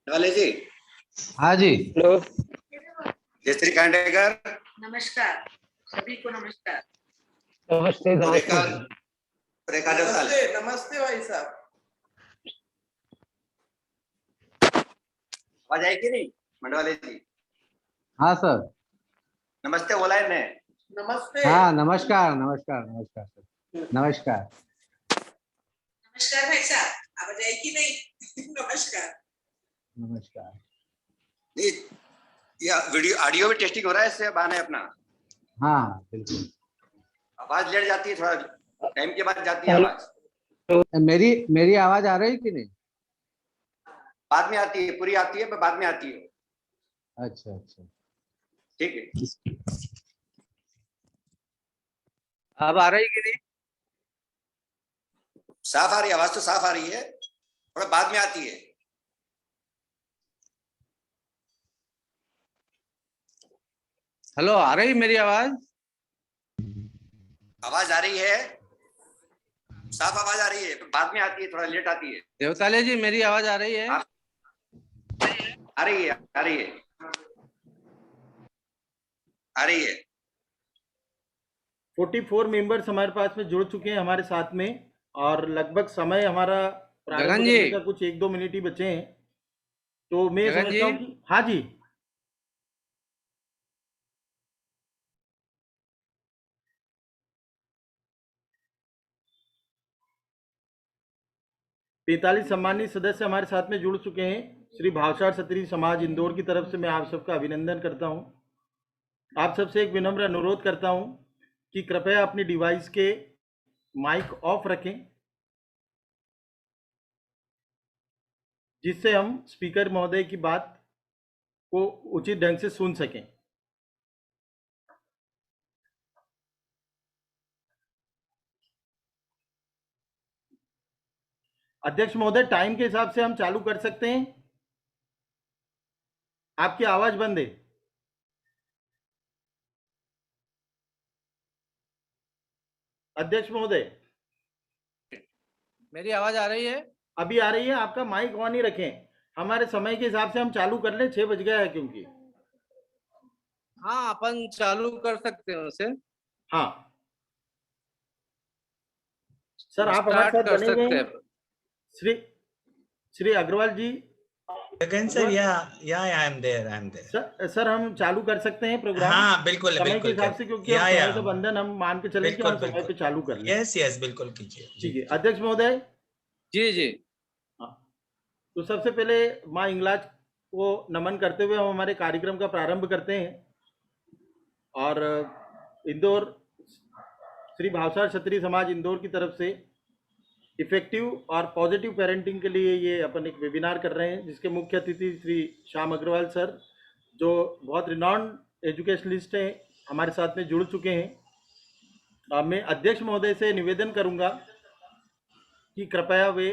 वाले जी। हाँ जी। हेलो। जय श्री खांडेकर। नमस्कार सभी को, नमस्कार। नमस्ते रेखा नमस्ते। रेखा देवताल। नमस्ते भाई साहब। आवाज आई कि नहीं मंडवाले जी? हाँ सर। नमस्ते बोला है ने? नमस्ते। हाँ नमस्कार नमस्कार नमस्कार सर, नमस्कार। नमस्कार भाई साहब, आवाज आई कि नहीं? नमस्कार नमस्कार। नहीं, या वीडियो ऑडियो भी टेस्टिंग हो रहा है, इससे बहाने अपना। हाँ बिल्कुल। आवाज लेट जाती है, थोड़ा टाइम के बाद जाती है आवाज। मेरी आवाज आ रही कि नहीं? बाद में आती है, पूरी आती है पर बाद में आती है। अच्छा अच्छा ठीक है। अब आ रही कि नहीं? साफ आ रही है, आवाज तो साफ आ रही है, थोड़ा बाद में आती है। हेलो, आ रही मेरी आवाज? आवाज आ रही है, साफ आवाज आ रही है, पर बाद में आती है, थोड़ा लेट आती है। देवताले जी, मेरी आवाज आ रही है? आ रही है, आ रही है, आ रही है। 44 मेंबर्स हमारे पास में जुड़ चुके हैं हमारे साथ में, और लगभग समय हमारा प्रारंभ गगन जी। करने का कुछ 1-2 मिनट ही बचे हैं। तो मैं गगन समझता हूँ जी। कि हाँ जी, पैंतालीस सम्मानित सदस्य हमारे साथ में जुड़ चुके हैं। श्री भावसार क्षत्रिय समाज इंदौर की तरफ से मैं आप सबका अभिनंदन करता हूं। आप सबसे एक विनम्र अनुरोध करता हूं कि कृपया अपनी डिवाइस के माइक ऑफ रखें, जिससे हम स्पीकर महोदय की बात को उचित ढंग से सुन सकें। अध्यक्ष महोदय, टाइम के हिसाब से हम चालू कर सकते हैं? आपकी आवाज बंद है। अध्यक्ष महोदय, मेरी आवाज आ रही है? अभी आ रही है। आपका माइक ऑन ही रखें, हमारे समय के हिसाब से हम चालू कर लें। 6 बज गया है क्योंकि। हाँ, अपन चालू कर सकते हैं उसे। हाँ सर, आप हमारे स्टार्ट साथ कर बने हुए सकते हैं। हैं। श्री श्री अग्रवाल जी। Again, sir, yeah, I'm there. Sir हम चालू कर सकते हैं प्रोग्राम? हाँ बिल्कुल समय बिल्कुल के हिसाब से, क्योंकि हम समय का बंधन हम मान के चलें कि हम समय पे चालू कर लें। यस बिल्कुल कीजिए। ठीक है अध्यक्ष महोदय। जी जी। हाँ, तो सबसे पहले माँ इंगलाज को नमन करते हुए हम हमारे कार्यक्रम का प्रारंभ करते हैं। और इंदौर श्री भावसार क्षत्रिय समाज इंदौर की तरफ से इफेक्टिव और पॉजिटिव पेरेंटिंग के लिए ये अपन एक वेबिनार कर रहे हैं, जिसके मुख्य अतिथि श्री श्याम अग्रवाल सर, जो बहुत रिनॉन्ड एजुकेशनलिस्ट हैं, हमारे साथ में जुड़ चुके हैं। मैं अध्यक्ष महोदय से निवेदन करूंगा कि कृपया वे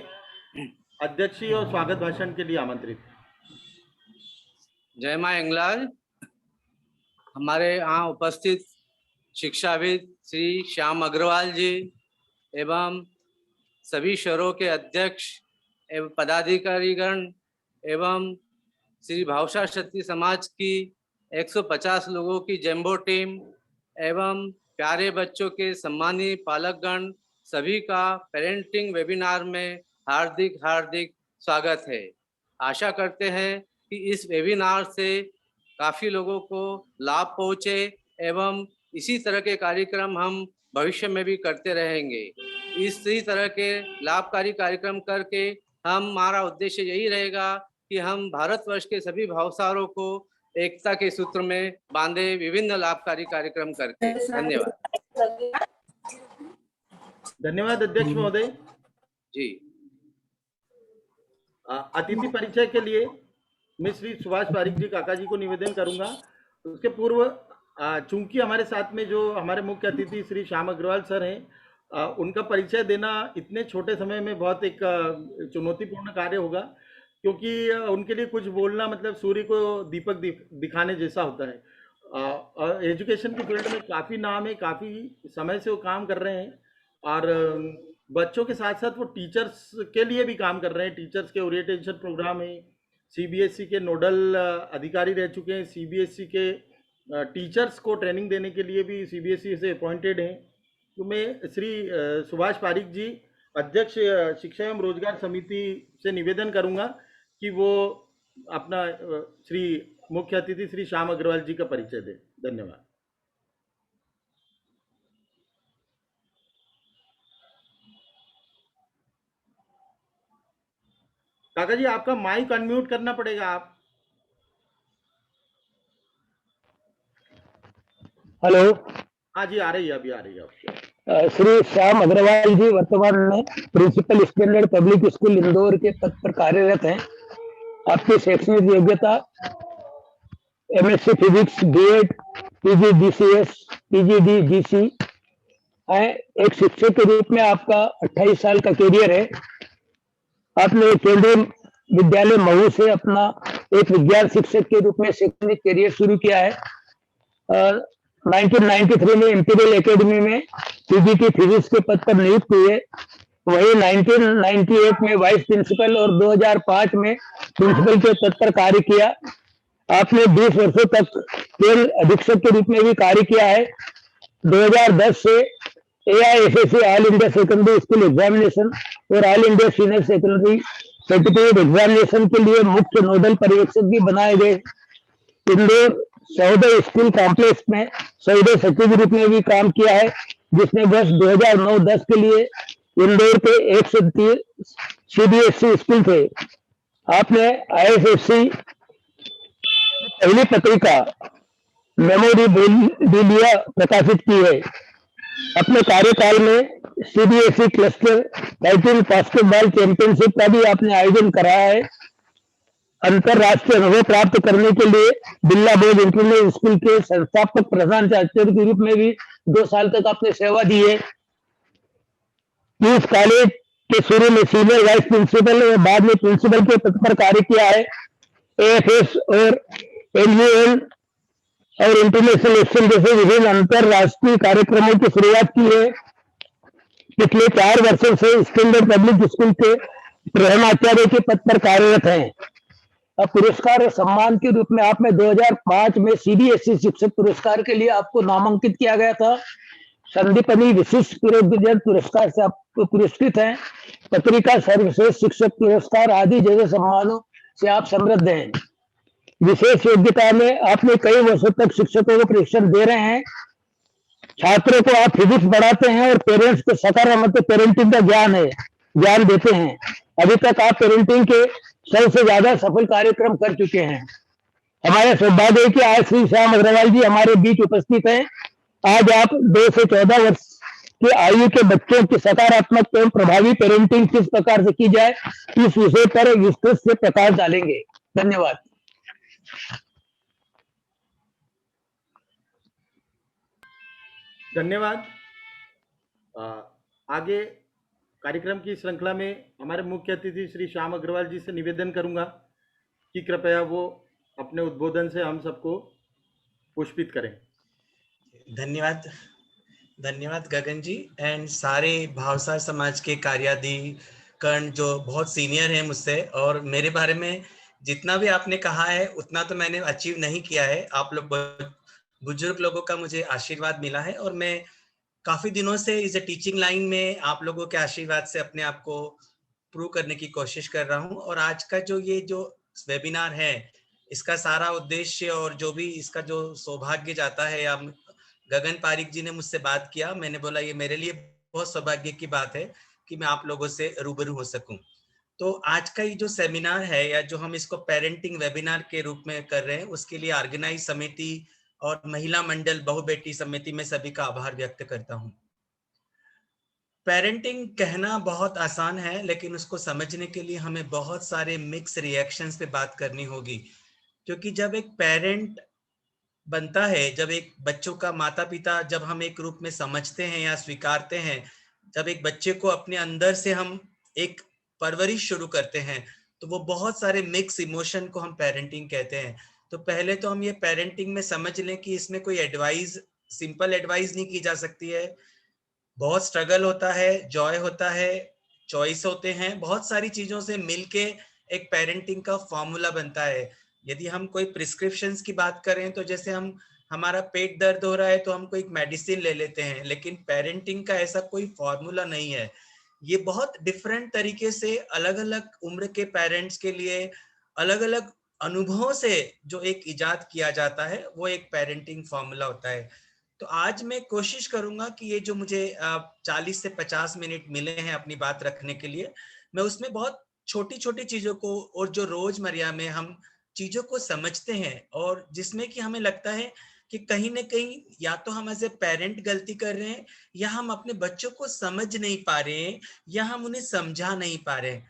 अध्यक्षीय और स्वागत भाषण के लिए आमंत्रित। जय माँ इंगलाज। हमारे यहाँ उपस्थित शिक्षाविद श्री श्याम अग्रवाल जी एवं सभी शहरों के अध्यक्ष एवं पदाधिकारीगण एवं श्री भावसार क्षत्रिय समाज की 150 लोगों की जंबो टीम एवं प्यारे बच्चों के सम्मानी पालकगण, सभी का पेरेंटिंग वेबिनार में हार्दिक हार्दिक स्वागत है। आशा करते हैं कि इस वेबिनार से काफ़ी लोगों को लाभ पहुँचे एवं इसी तरह के कार्यक्रम हम भविष्य में भी करते रहेंगे। इसी तरह के लाभकारी कार्यक्रम करके हमारा उद्देश्य यही रहेगा कि हम भारतवर्ष के सभी भावसारों को एकता के सूत्र में बांधे, विभिन्न लाभकारी कार्यक्रम करके। धन्यवाद। धन्यवाद अध्यक्ष महोदय जी। अतिथि परिचय के लिए मैं श्री सुभाष पारिक जी काका जी को निवेदन करूंगा। उसके पूर्व चूंकि हमारे साथ में जो हमारे मुख्य अतिथि श्री श्याम अग्रवाल सर हैं, उनका परिचय देना इतने छोटे समय में बहुत एक चुनौतीपूर्ण कार्य होगा, क्योंकि उनके लिए कुछ बोलना मतलब सूर्य को दीपक दिखाने जैसा होता है। एजुकेशन की फील्ड में काफ़ी नाम है, काफ़ी समय से वो काम कर रहे हैं और बच्चों के साथ साथ वो टीचर्स के लिए भी काम कर रहे हैं। टीचर्स के ओरिएंटेशन प्रोग्राम है, सीबीएसई के नोडल अधिकारी रह चुके हैं, सीबीएसई के टीचर्स को ट्रेनिंग देने के लिए भी सीबीएसई से अपॉइंटेड हैं। तो मैं श्री सुभाष पारिक जी, अध्यक्ष शिक्षा एवं रोजगार समिति से निवेदन करूंगा कि वो अपना श्री मुख्य अतिथि श्री श्याम अग्रवाल जी का परिचय दें। धन्यवाद। काका जी, आपका माइक अनम्यूट करना पड़ेगा। आप हेलो। हाँ जी, आ रही है, अभी आ रही है आपकी। श्री श्याम अग्रवाल जी वर्तमान में principal Standard Public School Indore के पद पर कार्यरत हैं। आपकी शैक्षणिक योग्यता MSc physics, BEd, PG DCS, PGD DC है। एक शिक्षक के रूप में आपका 28 साल का कैरियर है। आपने केंद्रीय विद्यालय महू से अपना एक विज्ञान शिक्षक के रूप में शैक्षणिक कैरियर शुरू किया है। 1993 में इंपीरियल एकेडमी में पीजीटी फिजिक्स के पद पर नियुक्त हुए। वही 1998 में वाइस प्रिंसिपल और 2005 में प्रिंसिपल के पद पर कार्य किया। आपने 20 वर्षों तक खेल अधीक्षक के रूप में भी कार्य किया है। 2010 से AISSE all India secondary school examination और all India senior secondary certificate examination के लिए मुख्य नोडल पर्यवेक्षक भी बनाए गए। इंदौर सहोदय स्कूल कॉम्प्लेक्स में सहोदय सचिव के रूप में भी काम किया है, जिसमें वर्ष 2009-10 के लिए इंदौर के 130 CBSE स्कूल थे। आपने ISSE पहली पत्रिका मेमोरेबिलिया प्रकाशित की है। अपने कार्यकाल में CBSE क्लस्टर 13 बास्केटबॉल चैंपियनशिप का भी आपने आयोजन कराया है। अंतरराष्ट्रीय अनुभव प्राप्त करने के लिए बिरला बोर्ड इंटरनेशनल स्कूल के संस्थापक प्रधानाचार्य के रूप में भी 2 साल तक आपने सेवा दी है। इस कॉलेज के शुरू में सीनियर वाइस प्रिंसिपल और बाद में प्रिंसिपल के पद पर कार्य किया है। AFS और LUN और इंटरनेशनल एक्शन जैसे विभिन्न अंतरराष्ट्रीय कार्यक्रमों की शुरुआत की है। पिछले 4 वर्षों से स्टैंडर्ड पब्लिक स्कूल के प्रधानाचार्य के पद पर कार्यरत हैं। अब पुरस्कार और सम्मान के रूप में आप में 2005 में CBSE शिक्षक पुरस्कार के लिए आपको नामांकित किया गया था। संदीपनी विशिष्ट पुरस्कार से आप पुरस्कृत हैं। पत्रिका सर्वश्रेष्ठ शिक्षक पुरस्कार आदि जैसे सम्मानों से आप समृद्ध हैं। विशेष योग्यता में आपने कई वर्षों तक शिक्षकों को प्रशिक्षण दे रहे हैं। छात्रों को आप फिजिक्स पढ़ाते हैं और पेरेंट्स को सकारात्मक पेरेंटिंग का ज्ञान देते हैं। अभी तक आप पेरेंटिंग के 100 से ज्यादा सफल कार्यक्रम कर चुके हैं। हमारा सौभाग्य है कि आज श्री श्याम अग्रवाल जी हमारे बीच उपस्थित हैं। आज आप 2 से 14 वर्ष की आयु के बच्चों की सकारात्मक एवं प्रभावी पेरेंटिंग किस प्रकार से की जाए, इस विषय पर विस्तृत से प्रकाश डालेंगे। धन्यवाद। धन्यवाद। आगे कार्यक्रम की श्रृंखला में हमारे मुख्य अतिथि श्री श्याम अग्रवाल जी से निवेदन करूंगा कि कृपया वो अपने उद्बोधन से हम सबको पुष्पित करें। धन्यवाद, धन्यवाद गगन जी एंड सारे भावसार समाज के कार्याधिकरण जो बहुत सीनियर हैं मुझसे, और मेरे बारे में जितना भी आपने कहा है उतना तो मैंने अचीव नहीं किया है। आप लोग बुजुर्ग लोगों का मुझे आशीर्वाद मिला है और मैं काफी दिनों से इस टीचिंग लाइन में आप लोगों के आशीर्वाद से अपने आप को प्रूव करने की कोशिश कर रहा हूं। और आज का जो वेबिनार है, इसका सारा उद्देश्य और जो भी इसका जो सौभाग्य जाता है, या गगन पारिक जी ने मुझसे बात किया, मैंने बोला ये मेरे लिए बहुत सौभाग्य की बात है कि मैं आप लोगों से रूबरू हो सकूं। तो आज का ये जो सेमिनार है, या जो हम इसको पेरेंटिंग वेबिनार के रूप में कर रहे हैं, उसके लिए ऑर्गेनाइज समिति और महिला मंडल बहु बेटी समिति में सभी का आभार व्यक्त करता हूं। पेरेंटिंग कहना बहुत आसान है, लेकिन उसको समझने के लिए हमें बहुत सारे मिक्स रिएक्शंस पे बात करनी होगी। क्योंकि जब एक पेरेंट बनता है, जब एक बच्चों का माता पिता जब हम एक रूप में समझते हैं या स्वीकारते हैं, जब एक बच्चे को अपने अंदर से हम एक परवरिश शुरू करते हैं, तो वो बहुत सारे मिक्स इमोशन को हम पेरेंटिंग कहते हैं। तो पहले तो हम ये पेरेंटिंग में समझ लें कि इसमें कोई एडवाइस, सिंपल एडवाइस नहीं की जा सकती है। बहुत स्ट्रगल होता है, जॉय होता है, चॉइस होते हैं, बहुत सारी चीजों से मिलके एक पेरेंटिंग का फॉर्मूला बनता है। यदि हम कोई प्रिस्क्रिप्शंस की बात करें तो जैसे हम, हमारा पेट दर्द हो रहा है तो हम कोई मेडिसिन ले लेते हैं, लेकिन पेरेंटिंग का ऐसा कोई फॉर्मूला नहीं है। ये बहुत डिफरेंट तरीके से अलग अलग उम्र के पेरेंट्स के लिए अलग अलग अनुभवों से जो एक इजाद किया जाता है, वो एक पेरेंटिंग फॉर्मूला होता है। तो आज मैं कोशिश करूंगा कि ये जो मुझे 40 से 50 मिनट मिले हैं अपनी बात रखने के लिए, मैं उसमें बहुत छोटी छोटी चीजों को, और जो रोजमर्रा में हम चीजों को समझते हैं और जिसमें कि हमें लगता है कि कहीं ना कहीं या तो हम एज ए पेरेंट गलती कर रहे हैं, या हम अपने बच्चों को समझ नहीं पा रहे हैं, या हम उन्हें समझा नहीं पा रहे हैं।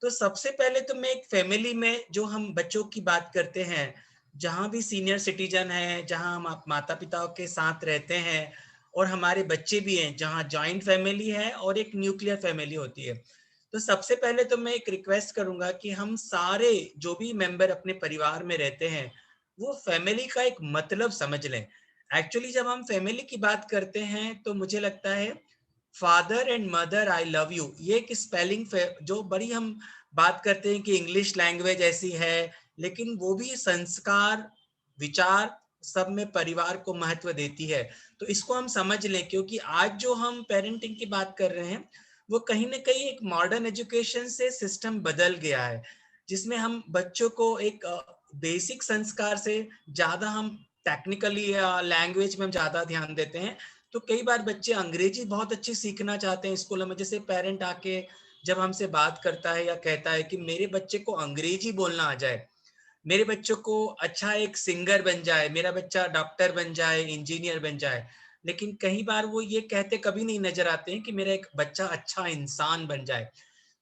तो सबसे पहले तो मैं एक फैमिली में जो हम बच्चों की बात करते हैं, जहाँ भी सीनियर सिटीजन है, जहाँ हम माता पिता के साथ रहते हैं और हमारे बच्चे भी हैं, जहाँ जॉइंट फैमिली है और एक न्यूक्लियर फैमिली होती है। तो सबसे पहले तो मैं एक रिक्वेस्ट करूंगा कि हम सारे जो भी मेंबर अपने परिवार में रहते हैं, वो फैमिली का एक मतलब समझ लें। एक्चुअली जब हम फैमिली की बात करते हैं तो मुझे लगता है father and mother I love you, ये एक स्पेलिंग जो बड़ी हम बात करते हैं कि इंग्लिश लैंग्वेज ऐसी है, लेकिन वो भी संस्कार, विचार, सब में परिवार को महत्व देती है। तो इसको हम समझ लें, क्योंकि आज जो हम पेरेंटिंग की बात कर रहे हैं वो कहीं ना कहीं एक मॉडर्न एजुकेशन से सिस्टम बदल गया है, जिसमें हम बच्चों को एक बेसिक संस्कार से ज्यादा हम टेक्निकली लैंग्वेज में हम ज्यादा ध्यान देते हैं। तो कई बार बच्चे अंग्रेजी बहुत अच्छी सीखना चाहते हैं स्कूल में, जैसे पेरेंट आके जब हमसे बात करता है या कहता है कि मेरे बच्चे को अंग्रेजी बोलना आ जाए, मेरे बच्चों को अच्छा एक सिंगर बन जाए, मेरा बच्चा डॉक्टर बन जाए, इंजीनियर बन जाए, लेकिन कई बार वो ये कहते कभी नहीं नजर आते हैं कि मेरा एक बच्चा अच्छा इंसान बन जाए।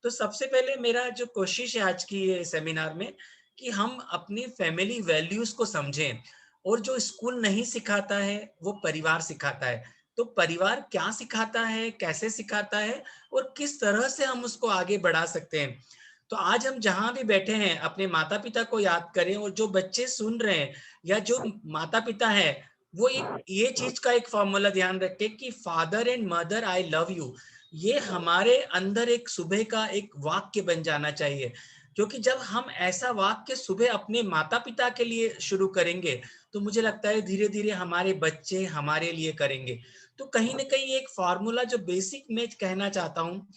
तो सबसे पहले मेरा जो कोशिश है आज की ये सेमिनार में, कि हम अपनी फैमिली वैल्यूज को समझें, और जो स्कूल नहीं सिखाता है वो परिवार सिखाता है। तो परिवार क्या सिखाता है, कैसे सिखाता है, और किस तरह से हम उसको आगे बढ़ा सकते हैं। तो आज हम जहां भी बैठे हैं अपने माता पिता को याद करें, और जो बच्चे सुन रहे हैं या जो माता पिता है, वो एक ये चीज का एक फॉर्मूला ध्यान रखें कि father and mother I love you, ये हमारे अंदर एक सुबह का एक वाक्य बन जाना चाहिए। क्योंकि जब हम ऐसा वाक्य सुबह अपने माता पिता के लिए शुरू करेंगे, तो मुझे लगता है धीरे धीरे हमारे बच्चे हमारे लिए करेंगे। तो कहीं ना कहीं एक फॉर्मूला जो बेसिक मैं कहना चाहता हूँ,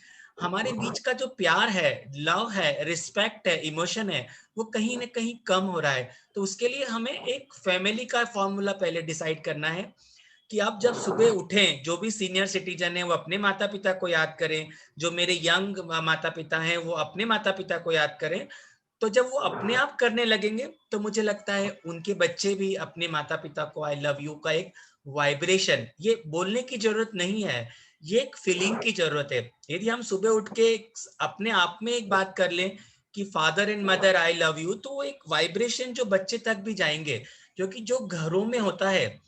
हमारे बीच का जो प्यार है, लव है, रिस्पेक्ट है, इमोशन है, वो कहीं ना कहीं कम हो रहा है। तो उसके लिए हमें एक फैमिली का फॉर्मूला पहले डिसाइड करना है कि आप जब सुबह उठें, जो भी सीनियर सिटीजन है वो अपने माता पिता को याद करें, जो मेरे यंग माता पिता हैं वो अपने माता पिता को याद करें। तो जब वो अपने आप करने लगेंगे, तो मुझे लगता है उनके बच्चे भी अपने माता पिता को आई लव यू का एक वाइब्रेशन, ये बोलने की जरूरत नहीं है, ये एक फीलिंग की जरूरत है। यदि हम सुबह उठ के अपने आप में एक बात कर लें कि father and mother I love you, तो वो एक वाइब्रेशन जो बच्चे तक भी जाएंगे। क्योंकि जो घरों में होता है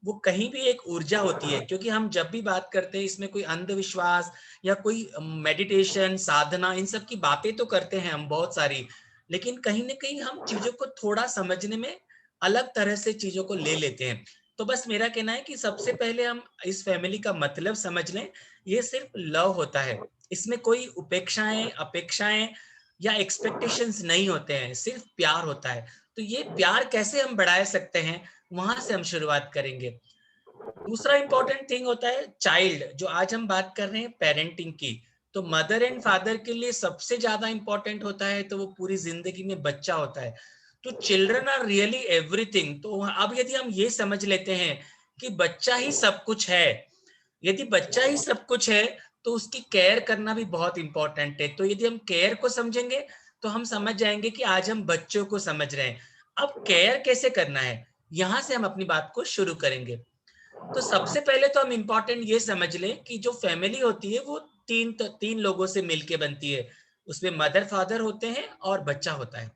वो कहीं भी एक ऊर्जा होती है। क्योंकि हम जब भी बात करते हैं इसमें कोई अंधविश्वास या कोई मेडिटेशन, साधना, इन सब की बातें तो करते हैं हम बहुत सारी, लेकिन कहीं ना कहीं हम चीजों को थोड़ा समझने में अलग तरह से चीजों को ले लेते हैं। तो बस मेरा कहना है कि सबसे पहले हम इस फैमिली का मतलब समझ लें। ये सिर्फ लव होता है, इसमें कोई उपेक्षाएं, अपेक्षाएं या एक्सपेक्टेशंस नहीं होते हैं, सिर्फ प्यार होता है। तो ये प्यार कैसे हम बढ़ा सकते हैं, वहां से हम शुरुआत करेंगे। दूसरा इंपॉर्टेंट थिंग होता है चाइल्ड, जो आज हम बात कर रहे हैं पेरेंटिंग की। तो मदर एंड फादर के लिए सबसे ज्यादा इंपॉर्टेंट होता है तो वो पूरी जिंदगी में बच्चा होता है। तो चिल्ड्रन आर रियली एवरीथिंग। तो अब यदि हम ये समझ लेते हैं कि बच्चा ही सब कुछ है, यदि बच्चा ही सब कुछ है तो उसकी केयर करना भी बहुत इंपॉर्टेंट है। तो यदि हम केयर को समझेंगे तो हम समझ जाएंगे कि आज हम बच्चों को समझ रहे हैं। अब केयर कैसे करना है, यहां से हम अपनी बात को शुरू करेंगे। तो सबसे पहले तो हम इम्पोर्टेंट ये समझ लें कि जो फैमिली होती है वो तीन लोगों से मिलके बनती है। उसमें मदर फादर होते हैं और बच्चा होता है।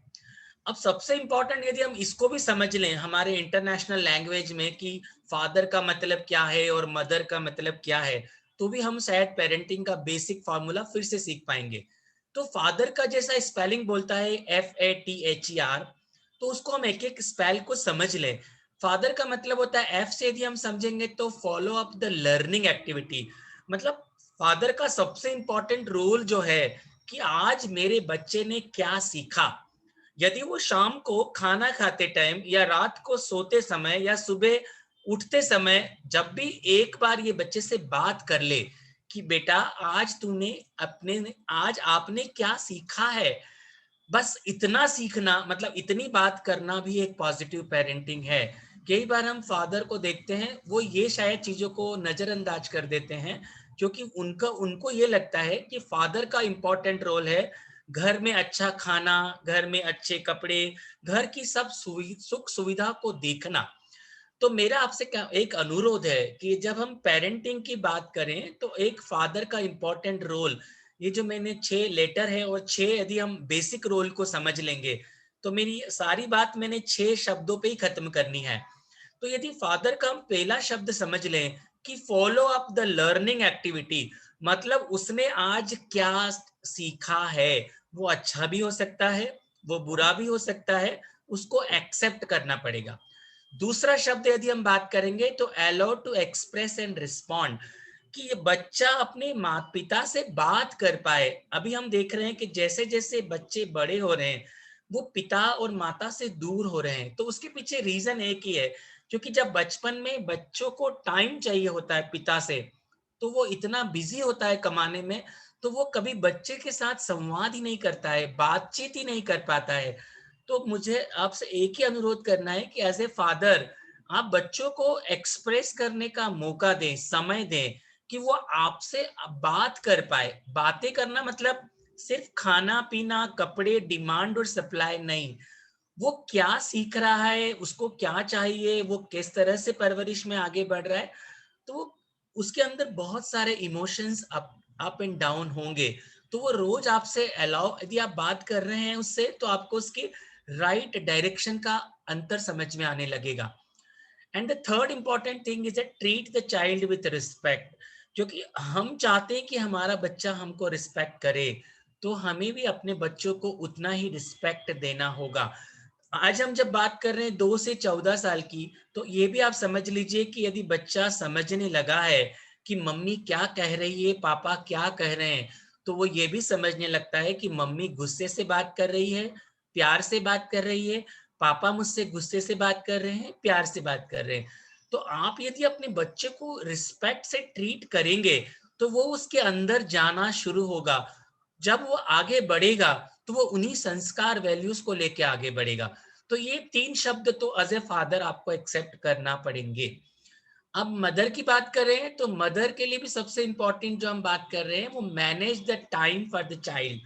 अब सबसे इम्पोर्टेंट यदि हम इसको भी समझ लें हमारे इंटरनेशनल लैंग्वेज में कि फादर का मतलब क्या है और मदर का मतलब क्या है, तो भी हम शायद पेरेंटिंग का बेसिक फॉर्मूला फिर से सीख पाएंगे। तो फादर का जैसा स्पेलिंग बोलता है FATHER, तो उसको हम एक एक स्पेल को समझ लें। फादर का मतलब होता है, एफ से यदि हम समझेंगे तो follow up the learning activity. मतलब फादर का सबसे इंपॉर्टेंट रोल जो है कि आज मेरे बच्चे ने क्या सीखा। यदि वो शाम को खाना खाते टाइम या रात को सोते समय या सुबह उठते समय जब भी एक बार ये बच्चे से बात कर ले कि बेटा आज आपने क्या सीखा है, बस इतना सीखना, मतलब इतनी बात करना भी एक पॉजिटिव पेरेंटिंग है। कई बार हम फादर को देखते हैं वो ये शायद चीजों को नजरअंदाज कर देते हैं क्योंकि उनको ये लगता है कि फादर का इंपॉर्टेंट रोल है घर में अच्छा खाना, घर में अच्छे कपड़े, घर की सब सुख सुविधा को देखना। तो मेरा आपसे एक अनुरोध है कि जब हम पेरेंटिंग की बात करें तो एक फादर का इंपॉर्टेंट रोल, ये जो मैंने 6 लेटर है और 6 यदि हम बेसिक रोल को समझ लेंगे तो मेरी सारी बात मैंने 6 शब्दों पे ही खत्म करनी है। तो यदि फादर का हम पहला शब्द समझ लें कि follow up the learning activity, मतलब उसने आज क्या सीखा है, वो अच्छा भी हो सकता है, वो बुरा भी हो सकता है, उसको एक्सेप्ट करना पड़ेगा। दूसरा शब्द यदि हम बात करेंगे तो allow to express and respond, कि ये बच्चा अपने माता पिता से बात कर पाए। अभी हम देख रहे हैं कि जैसे जैसे बच्चे बड़े हो रहे हैं वो पिता और माता से दूर हो रहे हैं। तो उसके पीछे रीजन एक ही है, क्योंकि जब बचपन में बच्चों को टाइम चाहिए होता है पिता से, तो वो इतना बिजी होता है कमाने में, तो वो कभी बच्चे के साथ संवाद ही नहीं करता है, बातचीत ही नहीं कर पाता है। तो मुझे आपसे एक ही अनुरोध करना है कि एज ए फादर आप बच्चों को एक्सप्रेस करने का मौका दें, समय दें, कि वो आपसे बात कर पाए। बातें करना मतलब सिर्फ खाना पीना, कपड़े, डिमांड और सप्लाई नहीं। वो क्या सीख रहा है, उसको क्या चाहिए, वो किस तरह से परवरिश में आगे बढ़ रहा है, तो वो उसके अंदर बहुत सारे इमोशंस अप एंड डाउन होंगे। तो वो रोज आपसे अलाउ, यदि आप बात कर रहे हैं उससे, तो आपको उसकी राइट डायरेक्शन का अंतर समझ में आने लगेगा। And the third important thing is that treat the child with respect, क्योंकि हम चाहते हैं कि हमारा बच्चा हमको रिस्पेक्ट करे, तो हमें भी अपने बच्चों को उतना ही रिस्पेक्ट देना होगा। आज हम जब बात कर रहे हैं 2 से 14 साल की, तो ये भी आप समझ लीजिए कि यदि बच्चा समझने लगा है कि मम्मी क्या कह रही है, पापा क्या कह रहे हैं, तो वो ये भी समझने लगता है कि मम्मी गुस्से से बात कर रही है, प्यार से बात कर रही है, पापा मुझसे गुस्से से बात कर रहे हैं, प्यार से बात कर रहे हैं। तो आप यदि अपने बच्चे को रिस्पेक्ट से ट्रीट करेंगे तो वो उसके अंदर जाना शुरू होगा। जब वो आगे बढ़ेगा तो वो उन्हीं संस्कार वैल्यूज को लेके आगे बढ़ेगा। तो ये 3 शब्द तो एज ए फादर आपको एक्सेप्ट करना पड़ेंगे। अब मदर की बात करें तो मदर के लिए भी सबसे इंपॉर्टेंट जो हम बात कर रहे हैं वो manage the time for the child.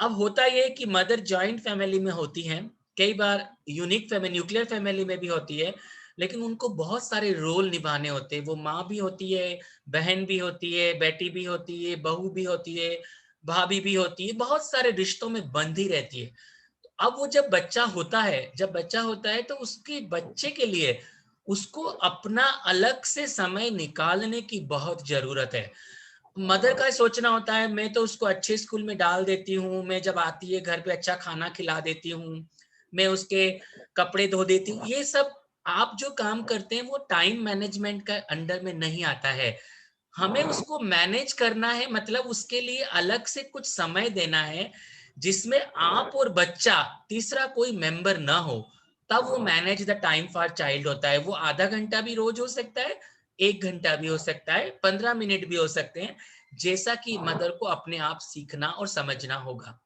अब होता ये कि मदर जॉइंट फैमिली में होती हैं, कई बार यूनिक फैमिली, न्यूक्लियर फैमिली में भी होती है, लेकिन उनको बहुत सारे रोल निभाने होते हैं। वो माँ भी होती है, बहन भी होती है, बेटी भी होती है, बहू भी होती है, भाभी भी होती है, बहुत सारे रिश्तों में बंधी रहती है। अब वो जब बच्चा होता है तो उसके बच्चे के लिए उसको अपना अलग से समय निकालने की बहुत जरूरत है। मदर का सोचना होता है मैं तो उसको अच्छे स्कूल में डाल देती हूँ, मैं जब आती है घर पे अच्छा खाना खिला देती हूँ, मैं उसके कपड़े धो देती हूँ। ये सब आप जो काम करते हैं वो टाइम मैनेजमेंट का अंडर में नहीं आता है। हमें उसको मैनेज करना है, मतलब उसके लिए अलग से कुछ समय देना है जिसमें आप और बच्चा, तीसरा कोई मेंबर ना हो। तब वो manage the time for child होता है। वो आधा घंटा भी रोज हो सकता है, 1 घंटा भी हो सकता है, 15 मिनट भी हो सकते हैं, जैसा कि मदर को अपने आप सीखना और समझना होगा।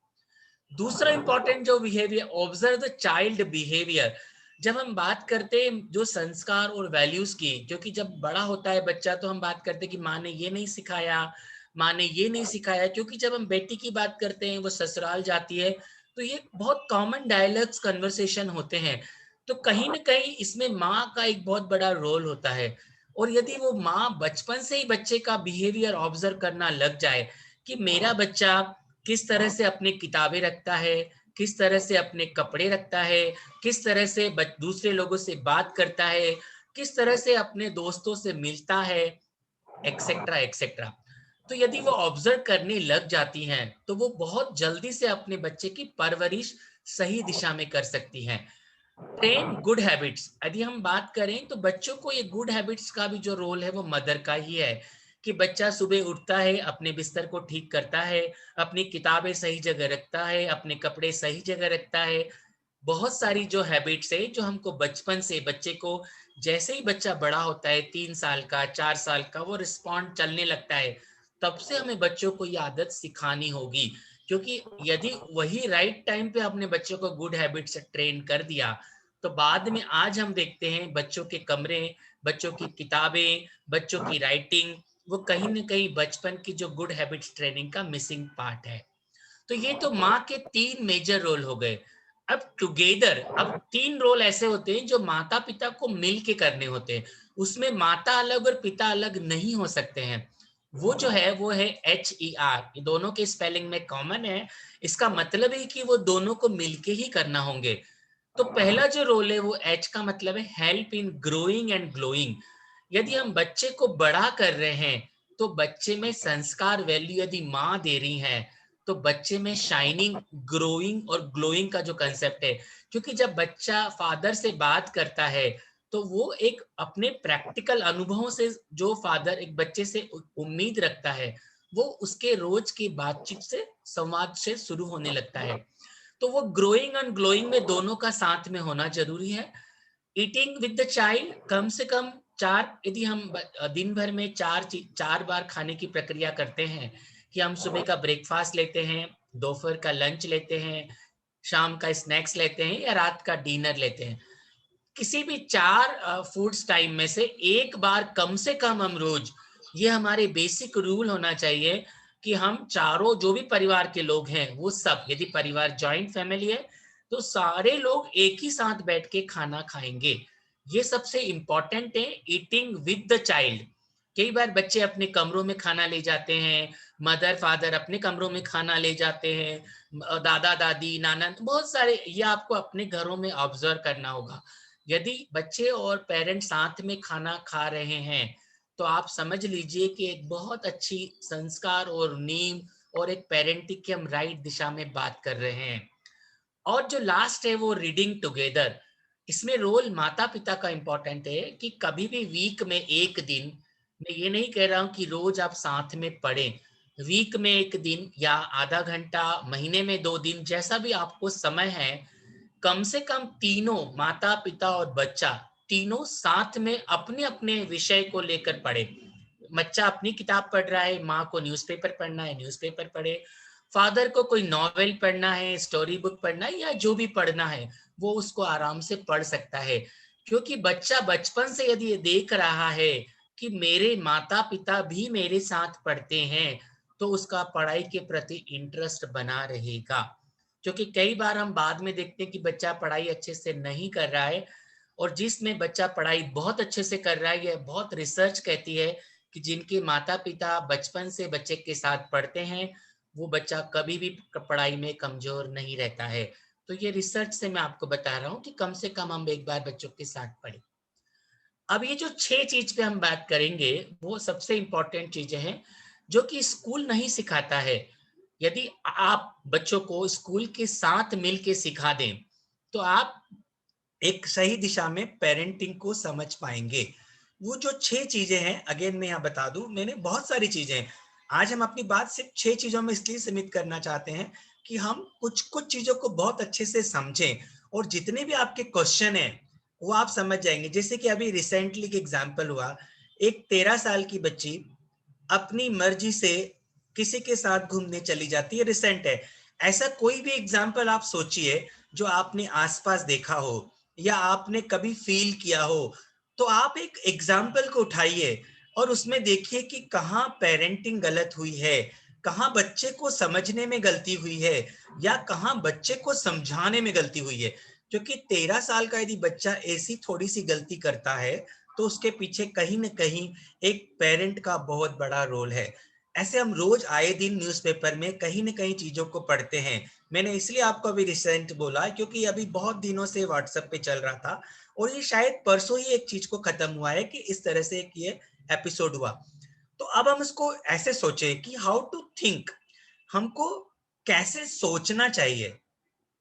दूसरा इंपॉर्टेंट जो behaviour, observe the child behaviour. जब हम बात करते हैं जो संस्कार और वैल्यूज की, क्योंकि जब बड़ा होता है बच्चा तो हम बात करते हैं कि माँ ने ये नहीं सिखाया, माँ ने ये नहीं सिखाया, क्योंकि जब हम बेटी की बात करते हैं वो ससुराल जाती है तो ये बहुत कॉमन डायलॉग्स कन्वर्सेशन होते हैं। तो कहीं ना कहीं इसमें माँ का एक बहुत बड़ा रोल होता है। और यदि वो माँ बचपन से ही बच्चे का बिहेवियर ऑब्जर्व करना लग जाए कि मेरा बच्चा किस तरह से अपने किताबें रखता है, किस तरह से अपने कपड़े रखता है, किस तरह से दूसरे लोगों से बात करता है, किस तरह से अपने दोस्तों से मिलता है, एक्सेट्रा एक्सेट्रा, तो यदि वो ऑब्जर्व करने लग जाती हैं तो वो बहुत जल्दी से अपने बच्चे की परवरिश सही दिशा में कर सकती हैं। ट्रेन गुड हैबिट्स, यदि हम बात करें तो बच्चों को ये गुड हैबिट्स का भी जो रोल है वो मदर का ही है कि बच्चा सुबह उठता है, अपने बिस्तर को ठीक करता है, अपनी किताबें सही जगह रखता है, अपने कपड़े सही जगह रखता है। बहुत सारी जो हैबिट्स है जो हमको बचपन से, बच्चे को जैसे ही बच्चा बड़ा होता है 3 साल का, 4 साल का, वो रिस्पॉन्ड चलने लगता है, तब से हमें बच्चों को ये आदत सिखानी होगी। क्योंकि यदि वही राइट टाइम पे अपने बच्चों को गुड हैबिट से ट्रेन कर दिया तो बाद में आज हम देखते हैं बच्चों के कमरे, बच्चों की किताबें, बच्चों की राइटिंग, वो कहीं ना कहीं बचपन की जो गुड हैबिट्स ट्रेनिंग का मिसिंग पार्ट है। तो ये तो माँ के 3 मेजर रोल हो गए। अब टुगेदर, अब 3 रोल ऐसे होते हैं जो माता पिता को मिल के करने होते हैं। उसमें माता अलग और पिता अलग नहीं हो सकते हैं। वो जो है वो है HER, ये दोनों के स्पेलिंग में कॉमन है। इसका मतलब है कि वो दोनों को मिलके ही करना होंगे। तो पहला जो रोल है वो H का मतलब है help in growing and glowing. यदि हम बच्चे को बड़ा कर रहे हैं तो बच्चे में संस्कार, वैल्यू यदि माँ दे रही है तो बच्चे में शाइनिंग, ग्रोइंग और ग्लोइंग का जो कंसेप्ट है, क्योंकि जब बच्चा फादर से बात करता है तो वो एक अपने प्रैक्टिकल अनुभवों से, जो फादर एक बच्चे से उम्मीद रखता है, वो उसके रोज की बातचीत से, संवाद से शुरू होने लगता है। तो वो ग्रोइंग एंड ग्लोइंग में दोनों का साथ में होना जरूरी है। ईटिंग विद द चाइल्ड, कम से कम 4, यदि हम दिन भर में 4 बार खाने की प्रक्रिया करते हैं कि हम सुबह का ब्रेकफास्ट लेते हैं, दोपहर का लंच लेते हैं, शाम का स्नैक्स लेते हैं या रात का डिनर लेते हैं, किसी भी 4 फूड्स टाइम में से एक बार कम से कम हम रोज, ये हमारे बेसिक रूल होना चाहिए कि हम चारों जो भी परिवार के लोग हैं वो सब, यदि परिवार जॉइंट फैमिली है तो सारे लोग एक ही साथ बैठ के खाना खाएंगे। ये सबसे इंपॉर्टेंट है, ईटिंग विद द चाइल्ड। कई बार बच्चे अपने कमरों में खाना ले जाते हैं, मदर फादर अपने कमरों में खाना ले जाते हैं, दादा दादी नाना, बहुत सारे, ये आपको अपने घरों में ऑब्जर्व करना होगा। यदि बच्चे और पेरेंट्स साथ में खाना खा रहे हैं तो आप समझ लीजिए कि एक बहुत अच्छी संस्कार और नींव और एक पेरेंटिंग की हम राइट दिशा में बात कर रहे हैं। और जो लास्ट है वो रीडिंग टुगेदर। इसमें रोल माता पिता का इंपॉर्टेंट है कि कभी भी वीक में एक दिन, मैं ये नहीं कह रहा हूं कि रोज आप साथ में पढ़ें, वीक में एक दिन या आधा घंटा, महीने में 2 दिन, जैसा भी आपको समय है, कम से कम तीनों, माता पिता और बच्चा, तीनों साथ में अपने अपने विषय को लेकर पढ़े। बच्चा अपनी किताब पढ़ रहा है, माँ को न्यूज़पेपर पढ़ना है, न्यूज़पेपर पढ़े, फादर को कोई नॉवेल पढ़ना है, स्टोरी बुक पढ़ना है, या जो भी पढ़ना है वो उसको आराम से पढ़ सकता है। क्योंकि बच्चा बचपन से यदि ये देख रहा है कि मेरे माता पिता भी मेरे साथ पढ़ते हैं तो उसका पढ़ाई के प्रति इंटरेस्ट बना रहेगा। क्योंकि कई बार हम बाद में देखते हैं कि बच्चा पढ़ाई अच्छे से नहीं कर रहा है, और जिसमें बच्चा पढ़ाई बहुत अच्छे से कर रहा है, ये बहुत रिसर्च कहती है कि जिनके माता पिता बचपन से बच्चे के साथ पढ़ते हैं वो बच्चा कभी भी पढ़ाई में कमजोर नहीं रहता है। तो ये रिसर्च से मैं आपको बता रहा हूँ कि कम से कम हम एक बार बच्चों के साथ पढ़ें। अब ये जो 6 चीज पे हम बात करेंगे वो सबसे इंपॉर्टेंट चीजें हैं जो कि स्कूल नहीं सिखाता है। यदि आप बच्चों को स्कूल के साथ मिलके सिखा दें तो आप एक सही दिशा में पेरेंटिंग को समझ पाएंगे। वो जो 6 चीजें हैं, अगेन मैं यहाँ बता दूं, मैंने बहुत सारी चीजें हैं, आज हम अपनी बात सिर्फ 6 चीजों में इसलिए सीमित करना चाहते हैं कि हम कुछ चीजों को बहुत अच्छे से समझें, और जितने भी आपके क्वेश्चन हैं वो आप समझ जाएंगे। जैसे कि अभी रिसेंटली एक एग्जाम्पल हुआ, एक 13 साल की बच्ची अपनी मर्जी से किसी के साथ घूमने चली जाती है, रिसेंट है। ऐसा कोई भी एग्जाम्पल आप सोचिए जो आपने आसपास देखा हो या आपने कभी फील किया हो, तो आप एक एग्जाम्पल को उठाइए और उसमें देखिए कि कहाँ पेरेंटिंग गलत हुई है, कहाँ बच्चे को समझने में गलती हुई है, या कहाँ बच्चे को समझाने में गलती हुई है। क्योंकि 13 साल का यदि बच्चा ऐसी थोड़ी सी गलती करता है तो उसके पीछे कहीं ना कहीं एक पेरेंट का बहुत बड़ा रोल है। ऐसे हम रोज आए दिन न्यूज़पेपर में कहीं ना कहीं चीजों को पढ़ते हैं। मैंने इसलिए आपको अभी रिसेंट बोला क्योंकि अभी बहुत दिनों से व्हाट्सएप पे चल रहा था और ये शायद परसों ही एक चीज को खत्म हुआ है कि इस तरह से एक ये एपिसोड हुआ। तो अब हम इसको ऐसे सोचे कि हाउ टू थिंक, हमको कैसे सोचना चाहिए,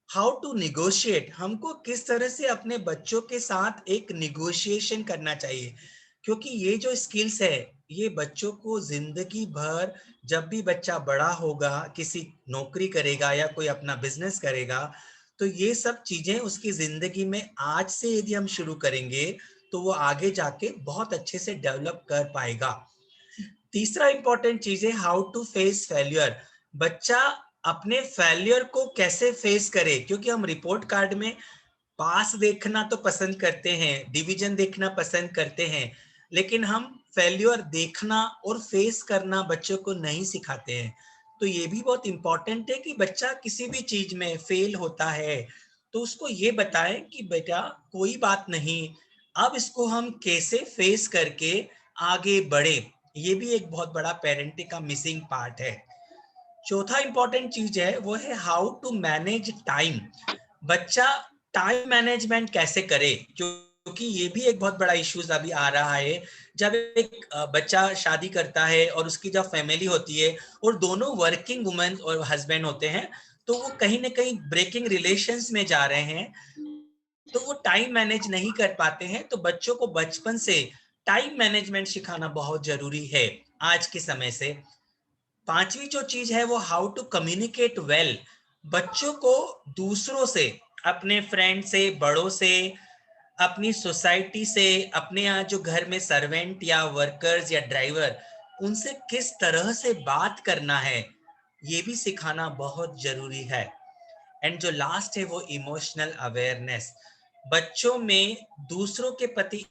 हाउ टू निगोशिएट, हमको किस तरह से अपने बच्चों के साथ एक निगोशिएशन करना चाहिए। क्योंकि ये जो स्किल्स है ये बच्चों को जिंदगी भर, जब भी बच्चा बड़ा होगा, किसी नौकरी करेगा या कोई अपना बिजनेस करेगा, तो ये सब चीजें उसकी जिंदगी में आज से यदि हम शुरू करेंगे तो वो आगे जाके बहुत अच्छे से डेवलप कर पाएगा। तीसरा इंपॉर्टेंट चीज है हाउ टू फेस फेल्यूर। बच्चा अपने फेल्यूर को कैसे फेस करे, क्योंकि हम रिपोर्ट कार्ड में पास देखना तो पसंद करते हैं, डिवीजन देखना पसंद करते हैं, लेकिन हम फेल्यूर देखना और फेस करना बच्चों को नहीं सिखाते हैं। तो ये भी बहुत इंपॉर्टेंट है कि बच्चा किसी भी चीज में फेल होता है तो उसको ये बताएं कि बेटा कोई बात नहीं, अब इसको हम कैसे फेस करके आगे बढ़े। ये भी एक बहुत बड़ा पेरेंटिंग का मिसिंग पार्ट है। चौथा इंपॉर्टेंट चीज है वो है हाउ टू मैनेज टाइम। बच्चा टाइम मैनेजमेंट कैसे करे, क्योंकि ये भी एक बहुत बड़ा इश्यूज अभी आ रहा है। जब एक बच्चा शादी करता है और उसकी जब फैमिली होती है और दोनों वर्किंग वुमेन और हस्बैंड होते हैं, तो वो कहीं ना कहीं ब्रेकिंग रिलेशंस में जा रहे हैं, तो वो टाइम मैनेज नहीं कर पाते हैं। तो बच्चों को बचपन से टाइम मैनेजमेंट सिखाना बहुत जरूरी है आज के समय से। पांचवी जो चीज है वो हाउ टू कम्युनिकेट वेल। बच्चों को दूसरों से, अपने फ्रेंड से, बड़ों से, अपनी सोसाइटी से, अपने यहाँ जो घर में सर्वेंट या वर्कर्स या ड्राइवर, उनसे किस तरह से बात करना है ये भी सिखाना बहुत जरूरी है। एंड जो लास्ट है वो इमोशनल अवेयरनेस। बच्चों में दूसरों के प्रति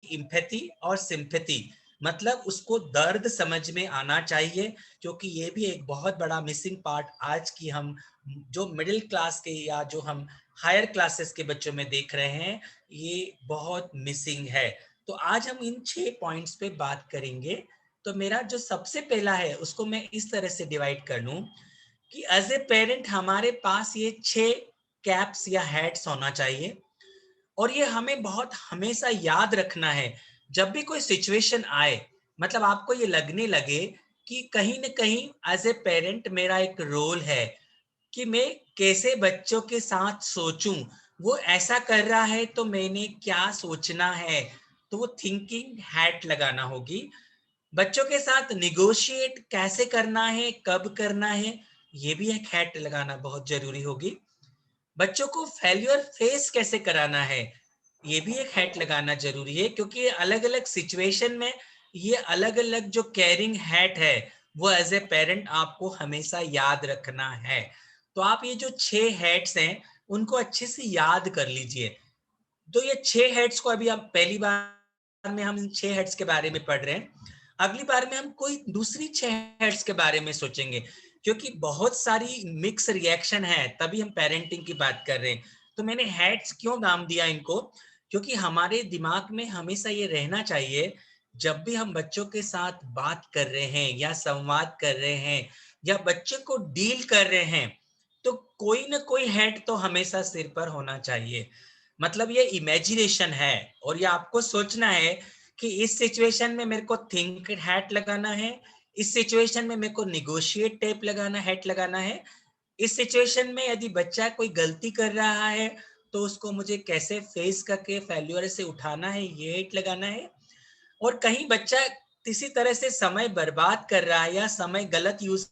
इम्पैथी और सिंपैथी, मतलब उसको दर्द समझ में आना चाहिए, क्योंकि ये भी एक बहुत बड़ा मिसिंग पार्ट आज की हम जो मिडिल क्लास के या जो हम हायर क्लासेस के बच्चों में देख रहे हैं, ये बहुत मिसिंग है। तो आज हम इन 6 पॉइंट्स पे बात करेंगे। तो मेरा जो सबसे पहला है उसको मैं इस तरह से डिवाइड कर लूं कि एज ए पेरेंट हमारे पास ये 6 कैप्स या हैट्स होना चाहिए, और ये हमें बहुत हमेशा याद रखना है। जब भी कोई सिचुएशन आए, मतलब आपको ये लगने लगे कि कहीं ना कहीं एज ए पेरेंट मेरा एक रोल है कि मैं कैसे बच्चों के साथ सोचूं, वो ऐसा कर रहा है तो मैंने क्या सोचना है, तो वो थिंकिंग हैट लगाना होगी। बच्चों के साथ निगोशिएट कैसे करना है, कब करना है, ये भी एक हैट लगाना बहुत जरूरी होगी। बच्चों को फेल्यूर फेस कैसे कराना है, ये भी एक हैट लगाना जरूरी है, क्योंकि अलग अलग सिचुएशन में ये अलग अलग जो कैरिंग हैट है वो एज ए पेरेंट आपको हमेशा याद रखना है। तो आप ये जो 6 हैट्स हैं उनको अच्छे से याद कर लीजिए। तो ये 6 हेड्स को अभी आप पहली बार में हम इन 6 हेड्स के बारे में पढ़ रहे हैं, अगली बार में हम कोई दूसरी 6 हेड्स के बारे में सोचेंगे, क्योंकि बहुत सारी मिक्स रिएक्शन है, तभी हम पेरेंटिंग की बात कर रहे हैं। तो मैंने हेड्स क्यों नाम दिया इनको, क्योंकि हमारे दिमाग में हमेशा ये रहना चाहिए, जब भी हम बच्चों के साथ बात कर रहे हैं या संवाद कर रहे हैं या बच्चे को डील कर रहे हैं, तो कोई ना कोई हेड तो हमेशा सिर पर होना चाहिए। मतलब ये इमेजिनेशन है, और ये आपको सोचना है कि इस सिचुएशन में मेरे को थिंक हैट लगाना है, इस सिचुएशन में मेरे को निगोशिएट टेप लगाना हैट लगाना है, इस सिचुएशन में यदि बच्चा कोई गलती कर रहा है तो उसको मुझे कैसे फेस करके फेल्यूर से उठाना है, ये हैट लगाना है। और कहीं बच्चा किसी तरह से समय बर्बाद कर रहा है या समय गलत यूज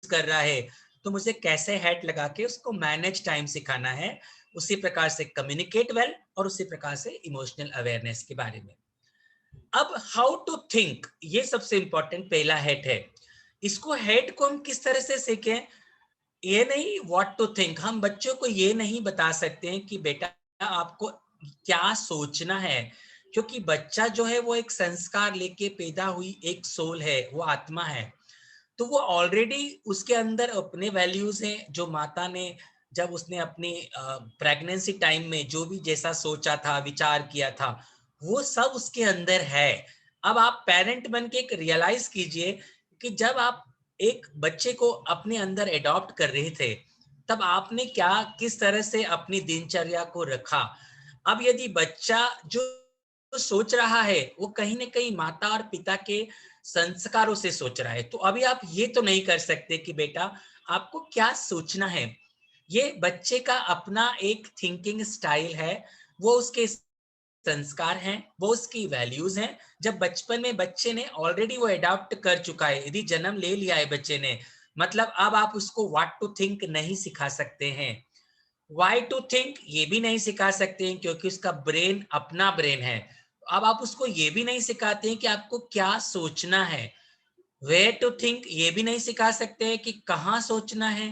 कर रहा है, तो मुझे कैसे हैट लगा के उसको मैनेज टाइम सिखाना है। उसी प्रकार से कम्युनिकेट वेल, और उसी प्रकार से इमोशनल अवेयरनेस के बारे में। अब हाउ टू थिंक, ये सबसे इंपॉर्टेंट पहला हेड है। इसको हेड को हम किस तरह से सीखें, ये नहीं व्हाट टू थिंक। हम बच्चों को ये नहीं बता सकते हैं कि बेटा आपको क्या सोचना है, क्योंकि बच्चा जो है वो एक संस्कार लेके पैदा हुई एक सोल है, वो आत्मा है। तो वो ऑलरेडी उसके अंदर अपने वैल्यूज हैं, जो माता ने जब उसने अपनी प्रेगनेंसी टाइम में जो भी जैसा सोचा था, विचार किया था, वो सब उसके अंदर है। अब आप पेरेंट बन के एक रियलाइज कीजिए कि जब आप एक बच्चे को अपने अंदर एडॉप्ट कर रहे थे, तब आपने क्या किस तरह से अपनी दिनचर्या को रखा। अब यदि बच्चा जो सोच रहा है वो कहीं ना कहीं माता और पिता के संस्कारों से सोच रहा है, तो अभी आप ये तो नहीं कर सकते कि बेटा आपको क्या सोचना है। ये बच्चे का अपना एक थिंकिंग स्टाइल है, वो उसके संस्कार हैं, वो उसकी वैल्यूज हैं। जब बचपन में बच्चे ने ऑलरेडी वो अडॉप्ट कर चुका है, यदि जन्म ले लिया है बच्चे ने, मतलब अब आप उसको व्हाट टू थिंक नहीं सिखा सकते हैं, व्हाई टू थिंक ये भी नहीं सिखा सकते हैं, क्योंकि उसका ब्रेन अपना ब्रेन है। अब आप उसको ये भी नहीं सिखाते हैं कि आपको क्या सोचना है। वेयर टू थिंक ये भी नहीं सिखा सकते हैं कि कहाँ सोचना है।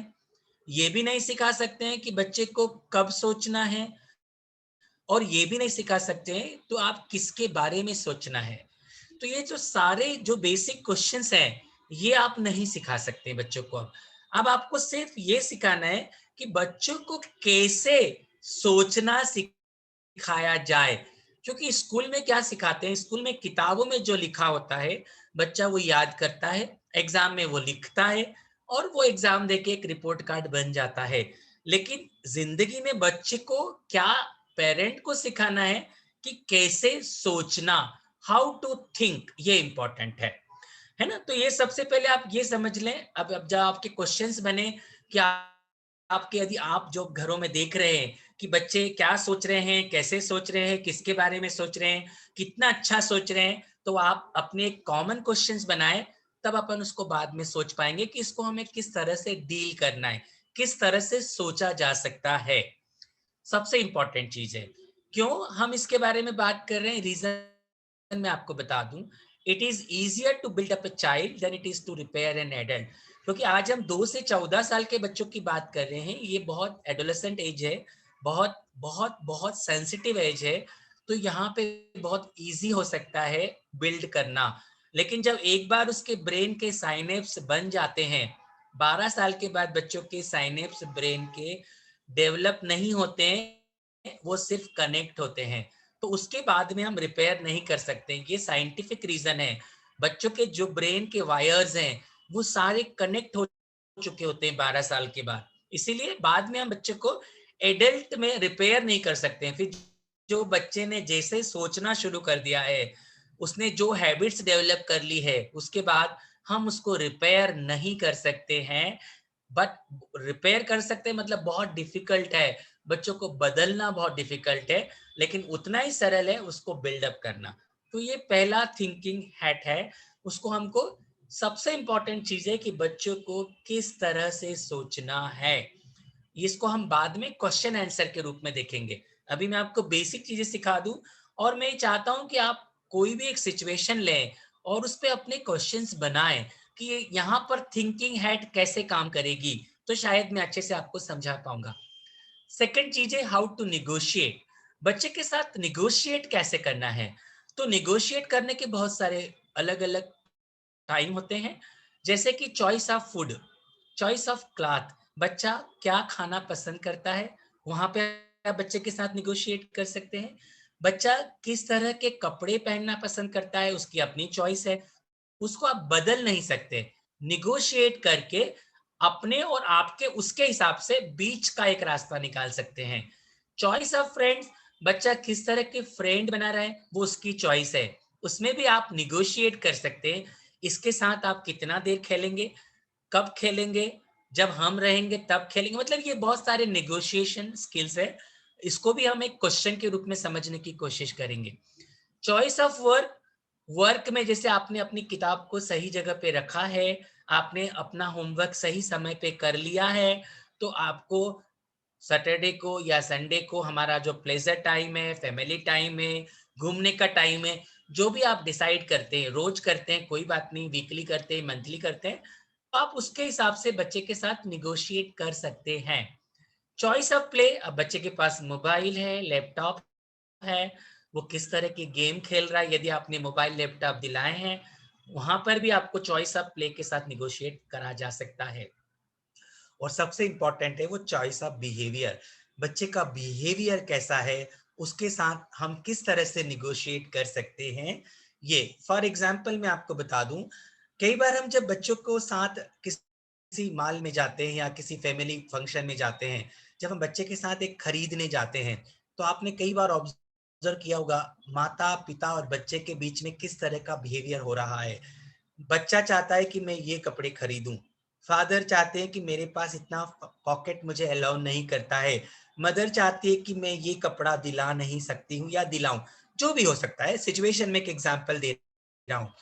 ये भी नहीं सिखा सकते हैं कि बच्चे को कब सोचना है, और ये भी नहीं सिखा सकते हैं तो आप किसके बारे में सोचना है। तो ये जो सारे जो बेसिक क्वेश्चंस हैं, ये आप नहीं सिखा सकते बच्चों को। अब आपको सिर्फ ये सिखाना है कि बच्चों को कैसे सोचना सिखाया जाए। क्योंकि स्कूल में क्या सिखाते हैं, स्कूल में किताबों में जो लिखा होता है बच्चा वो याद करता है, एग्जाम में वो लिखता है, और वो एग्जाम देके एक रिपोर्ट कार्ड बन जाता है। लेकिन जिंदगी में बच्चे को क्या, पेरेंट को सिखाना है कि कैसे सोचना, हाउ टू थिंक, ये इंपॉर्टेंट है ना। तो ये सबसे पहले आप ये समझ लें। अब जब आपके क्वेश्चंस बने कि आपके, यदि आप जो घरों में देख रहे हैं कि बच्चे क्या सोच रहे हैं, कैसे सोच रहे हैं, किसके बारे में सोच रहे हैं, कितना अच्छा सोच रहे हैं, तो आप अपने एक कॉमन क्वेश्चंस बनाएं, तब अपन उसको बाद में सोच पाएंगे कि इसको हमें किस तरह से डील करना है, किस तरह से सोचा जा सकता है। सबसे इंपॉर्टेंट चीज है। क्यों हम इसके बारे में बात कर रहे हैं, रीजन मैं आपको बता दूं। It is easier to build up a child than it is to repair an adult. क्योंकि आज हम 2 से 14 साल के बच्चों की बात कर रहे हैं, ये बहुत एडोलेसेंट एज है, बहुत बहुत बहुत सेंसिटिव एज है। तो यहाँ पे बहुत इजी हो सकता है बिल्ड करना। लेकिन जब एक बार उसके ब्रेन के साइनेप्स बन जाते हैं, 12 साल के बाद बच्चों के साइनेप्स ब्रेन के डेवलप नहीं होते हैं, वो सिर्फ कनेक्ट होते हैं। तो उसके बाद में हम रिपेयर नहीं कर सकते। ये साइंटिफिक रीजन है। बच्चों के जो ब्रेन के वायर्स हैं वो सारे कनेक्ट हो चुके होते हैं 12 साल के बाद। इसीलिए बाद में हम बच्चे को एडल्ट में रिपेयर नहीं कर सकते हैं। फिर जो बच्चे ने जैसे सोचना शुरू कर दिया है, उसने जो हैबिट्स डेवलप कर ली है, उसके बाद हम उसको रिपेयर नहीं कर सकते हैं। बट रिपेयर कर सकते हैं, मतलब बहुत डिफिकल्ट है, बच्चों को बदलना बहुत डिफिकल्ट है, लेकिन उतना ही सरल है उसको बिल्डअप करना। तो ये पहला थिंकिंग हैट है। उसको हमको, सबसे इंपॉर्टेंट चीज है कि बच्चों को किस तरह से सोचना है। इसको हम बाद में क्वेश्चन आंसर के रूप में देखेंगे। अभी मैं आपको बेसिक चीजें सिखा दूं, और मैं चाहता हूं कि आप कोई भी एक सिचुएशन लें और उस पर अपने क्वेश्चंस बनाएं कि यहाँ पर थिंकिंग हैट कैसे काम करेगी, तो शायद मैं अच्छे से आपको समझा पाऊंगा। सेकंड चीज है हाउ टू निगोशिएट। बच्चे के साथ निगोशिएट कैसे करना है। तो निगोशिएट करने के बहुत सारे अलग अलग टाइम होते हैं, जैसे कि choice of food, choice of cloth, बच्चा क्या खाना पसंद करता है, वहां पे आप बच्चे के साथ निगोशिएट कर सकते हैं। बच्चा किस तरह के कपड़े पहनना पसंद करता है, उसकी अपनी चॉइस है, उसको आप बदल नहीं सकते। निगोशिएट करके अपने और आपके उसके हिसाब से बीच का एक रास्ता निकाल सकते हैं। चॉइस ऑफ फ्रेंड्स, बच्चा किस तरह के फ्रेंड बना रहा है वो उसकी चॉइस है, उसमें भी आप निगोशिएट कर सकते हैं। इसके साथ आप कितना देर खेलेंगे, कब खेलेंगे, जब हम रहेंगे तब खेलेंगे, मतलब ये बहुत सारे नेगोशिएशन स्किल्स है। इसको भी हम एक क्वेश्चन के रूप में समझने की कोशिश करेंगे। चॉइस ऑफ वर्क, वर्क में जैसे आपने अपनी किताब को सही जगह पे रखा है, आपने अपना होमवर्क सही समय पे कर लिया है, तो आपको सैटरडे को या संडे को हमारा जो प्लेजर टाइम है, फैमिली टाइम है, घूमने का टाइम है, जो भी आप डिसाइड करते हैं, रोज करते हैं कोई बात नहीं, वीकली करते हैं, मंथली करते हैं, तो आप उसके हिसाब से बच्चे के साथ निगोशिएट कर सकते हैं। चॉइस ऑफ प्ले, अब बच्चे के पास मोबाइल है, लैपटॉप है, वो किस तरह की गेम खेल रहा है, यदि आपने मोबाइल लैपटॉप दिलाए हैं, वहां पर भी आपको चॉइस ऑफ प्ले के साथ निगोशिएट करा जा सकता है। और सबसे इंपॉर्टेंट है वो चॉइस ऑफ बिहेवियर, बच्चे का बिहेवियर कैसा है, उसके साथ हम किस तरह से निगोशिएट कर सकते हैं। ये फॉर एग्जाम्पल मैं आपको बता दूं, कई बार हम जब बच्चों को साथ किसी मॉल में जाते हैं या किसी फैमिली फंक्शन में जाते हैं, जब हम बच्चे के साथ एक खरीदने जाते हैं, तो आपने कई बार ऑब्जर्व किया होगा माता पिता और बच्चे के बीच में किस तरह का बिहेवियर हो रहा है। बच्चा चाहता है कि मैं ये कपड़े खरीदूं, फादर चाहते हैं कि मेरे पास इतना पॉकेट मुझे अलाउ नहीं करता है, मदर चाहती है कि मैं ये कपड़ा दिला नहीं सकती हूँ या दिलाऊं, जो भी हो सकता है, सिचुएशन में एक एग्जांपल दे रहा हूँ।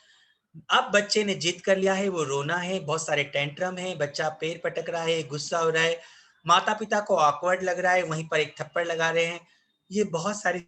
अब बच्चे ने जिद कर लिया है, वो रोना है, बहुत सारे टेंट्रम है, बच्चा पैर पटक रहा है, गुस्सा हो रहा है, माता पिता को ऑकवर्ड लग रहा है, वहीं पर एक थप्पड़ लगा रहे हैं। ये बहुत सारी